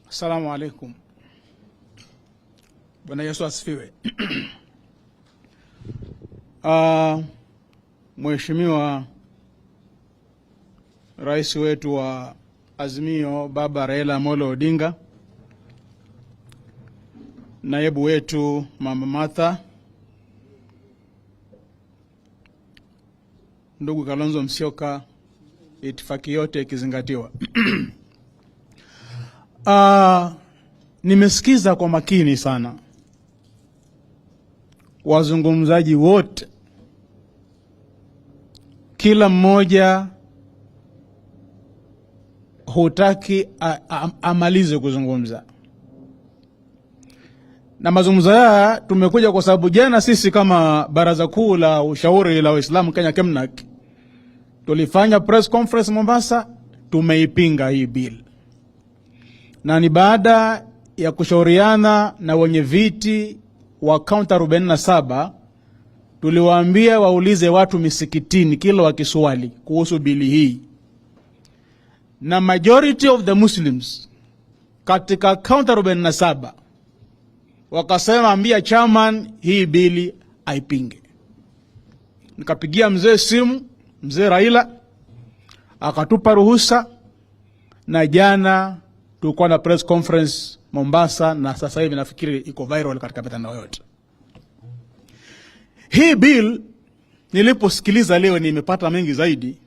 Assalamu alaikum. Bwana Yesu asifiwe. Mheshimiwa Rais wetu wa Azimio Baba Raila Amolo Odinga, naibu wetu Mama Martha, ndugu Kalonzo Musyoka, itifaki yote ikizingatiwa. Nimesikiza kwa makini sana wazungumzaji wote, kila mmoja hutaki amalize kuzungumza. Na mazungumzo haya tumekuja kwa sababu jana sisi kama Baraza Kuu la Ushauri la Waislamu Kenya KEMNAK tulifanya press conference Mombasa, tumeipinga hii bill. Na ni baada ya kushauriana na wenye viti wa kaunta 47, tuliwaambia waulize watu misikitini kila wakiswali kuhusu bili hii. Na majority of the Muslims katika kaunta 47 wakasema ambia chairman hii bili aipinge. Nikapigia mzee simu, mzee Raila, akatupa ruhusa, na jana tulikuwa na press conference Mombasa, na sasa hivi nafikiri iko viral katika mitandao yote. Hii bill niliposikiliza leo nimepata mengi zaidi.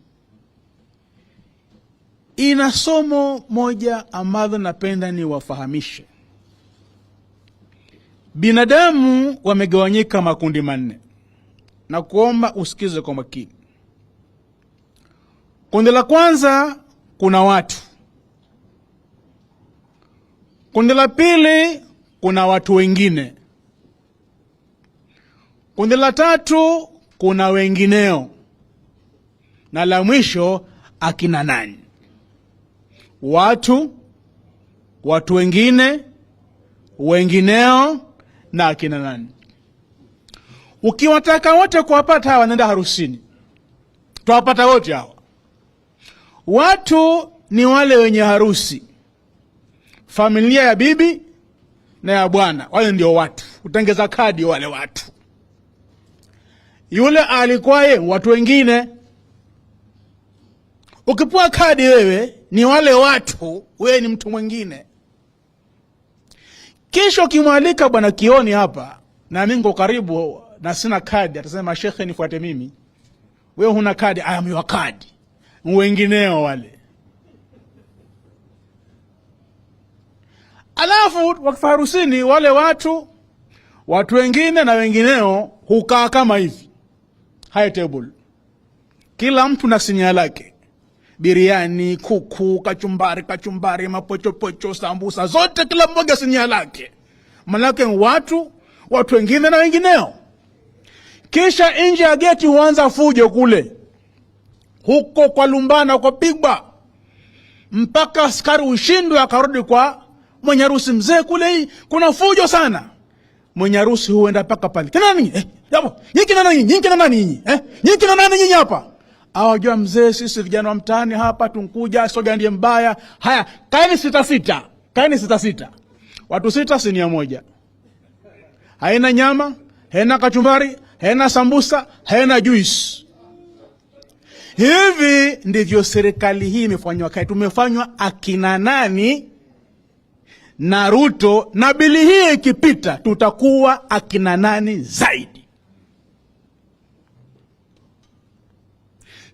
Ina somo moja ambalo napenda ni wafahamishe. Binadamu wamegawanyika makundi manne, na kuomba usikize kwa makini. Kundi la kwanza kuna watu. Kundi la pili kuna watu wengine. Kundi la tatu kuna wengineo. Na la mwisho akina nani? Watu, watu wengine, wengineo na akina nani. Ukiwataka wote kuwapata hawa, nenda harusini, tuwapata wote hawa. Watu ni wale wenye harusi, familia ya bibi na ya bwana, wale ndio watu. Utengeza kadi wale watu. Yule alikuwa watu wengine. Ukipua kadi wewe ni wale watu, wewe ni mtu mwingine. Kesho kimwalika bwana Kioni hapa, na mimi niko karibu na sina kadi, atasema shekhe nifuate mimi. Wewe huna kadi, I am your kadi. Wengineo wale. Alafu wakifarusini wale watu Watu wengine na wengineo hukaa kama hivi, high table, kila mtu na sinia lake, biriani, kuku, kachumbari, mapochopocho, sambusa, zote kila mmoja sinia lake. Manake watu wengine na wengineo. Kisha nje ya geti huanza fujo kule, huko kwa lumbana, kwa pigwa, mpaka askari ushindwe akarudi kwa mwenye harusi. Mzee kule kuna fujo sana. Mwenye harusi huenda paka pale, kina nani? Yapo, nyinyi nani? Nyinyi nani nyinyi? Nyinyi nani nyinyi hapa? Awajua mzee, sisi vijana wa mtaani hapa tunkuja, soga ndiye mbaya. Haya, kaeni sita. Watu 6 sinia moja. Haina nyama, haina kachumbari, haina sambusa, haina juice. Hivi ndivyo serikali hii imefanywa. Tumefanywa akina nani na Ruto, na bili hii ikipita tutakuwa akina nani zaidi.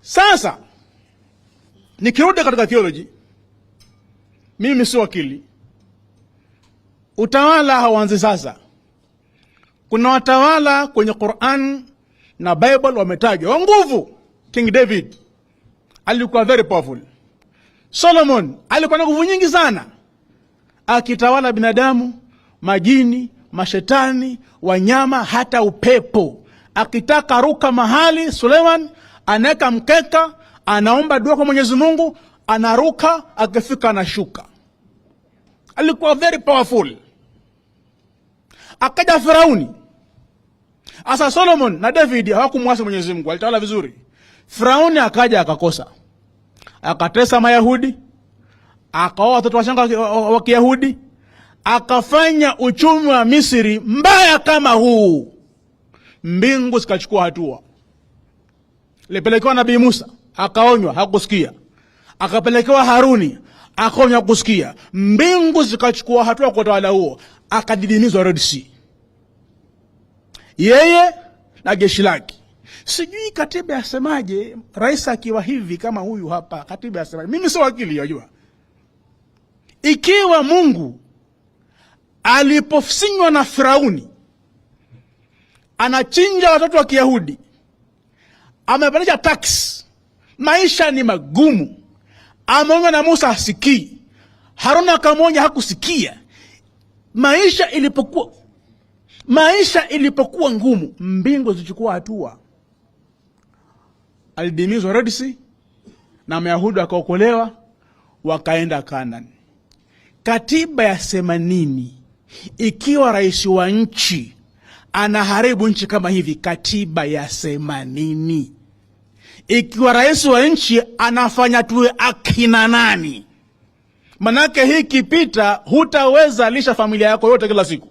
Sasa nikirudi katika theology, mimi si wakili. Utawala hauanzi sasa. Kuna watawala kwenye Quran na Bible wametajwa wa nguvu. King David alikuwa very powerful. Solomon alikuwa na nguvu nyingi sana, akitawala binadamu, majini, mashetani, wanyama, hata upepo. Akitaka ruka mahali, Suleiman anaweka mkeka, anaomba dua kwa Mwenyezi Mungu, anaruka, akifika anashuka. Alikuwa very powerful. Akaja Firauni. Asa Solomon na David hawakumwasi Mwenyezi Mungu, alitawala vizuri. Firauni akaja akakosa, akatesa Mayahudi, akaoa watoto wachanga wa Kiyahudi, akafanya uchumi wa Misri mbaya kama huu. Mbingu zikachukua hatua. Lipelekewa Nabii Musa, akaonywa, hakusikia. Akapelekewa Haruni, akaonywa, hakusikia. Mbingu zikachukua hatua kwa utawala huo, akadidimizwa Red Sea, yeye na jeshi lake. Sijui katiba yasemaje, rais akiwa hivi kama huyu hapa, katiba yasemaje? Mimi si wakili, yajua. Ikiwa Mungu alipofsinywa na Firauni anachinja watoto wa Kiyahudi, amepandisha tax, maisha ni magumu, ameongea na Musa hasikii, Haruna akamwonya hakusikia, maisha ilipokuwa ngumu, mbingu zichukua hatua. Alidimizwa Red Sea na Mayahudi wakaokolewa, wakaenda Kanani. Katiba yasema nini ikiwa rais wa nchi anaharibu nchi kama hivi? Katiba yasema nini ikiwa rais wa nchi anafanya tuwe akina nani? Manake hii kipita, hutaweza lisha familia yako yote kila siku.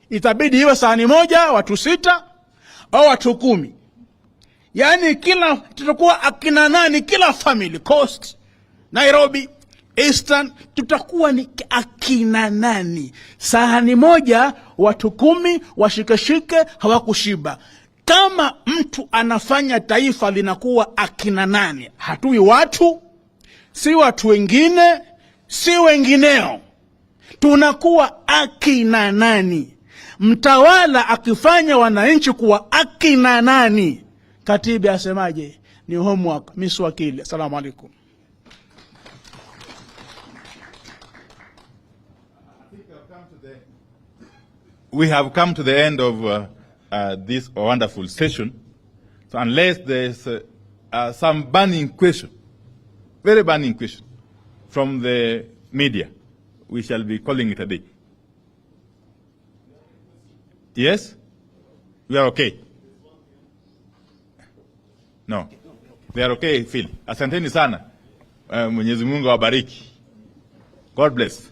Itabidi iwe sahani moja, watu 6 au watu 10. Yani tutakuwa akina nani kila family, Coast, Nairobi, Eastern, tutakuwa ni akina nani? Sahani moja, watu 10 washikeshike, hawakushiba. Kama mtu anafanya taifa linakuwa akina nani, hatui watu, si watu wengine, si wengineo, tunakuwa akina nani? Mtawala akifanya wananchi kuwa akina nani, katiba yasemaje? Ni homework. Mimi si wakili. Asalamu alaykum. We have come to the end of this wonderful session. So unless there's some burning question, very burning question from the media, we shall be calling it a day. Yes? We are okay? No. They are okay, Phil. Asanteni sana. Mwenyezi Mungu awabariki. God bless.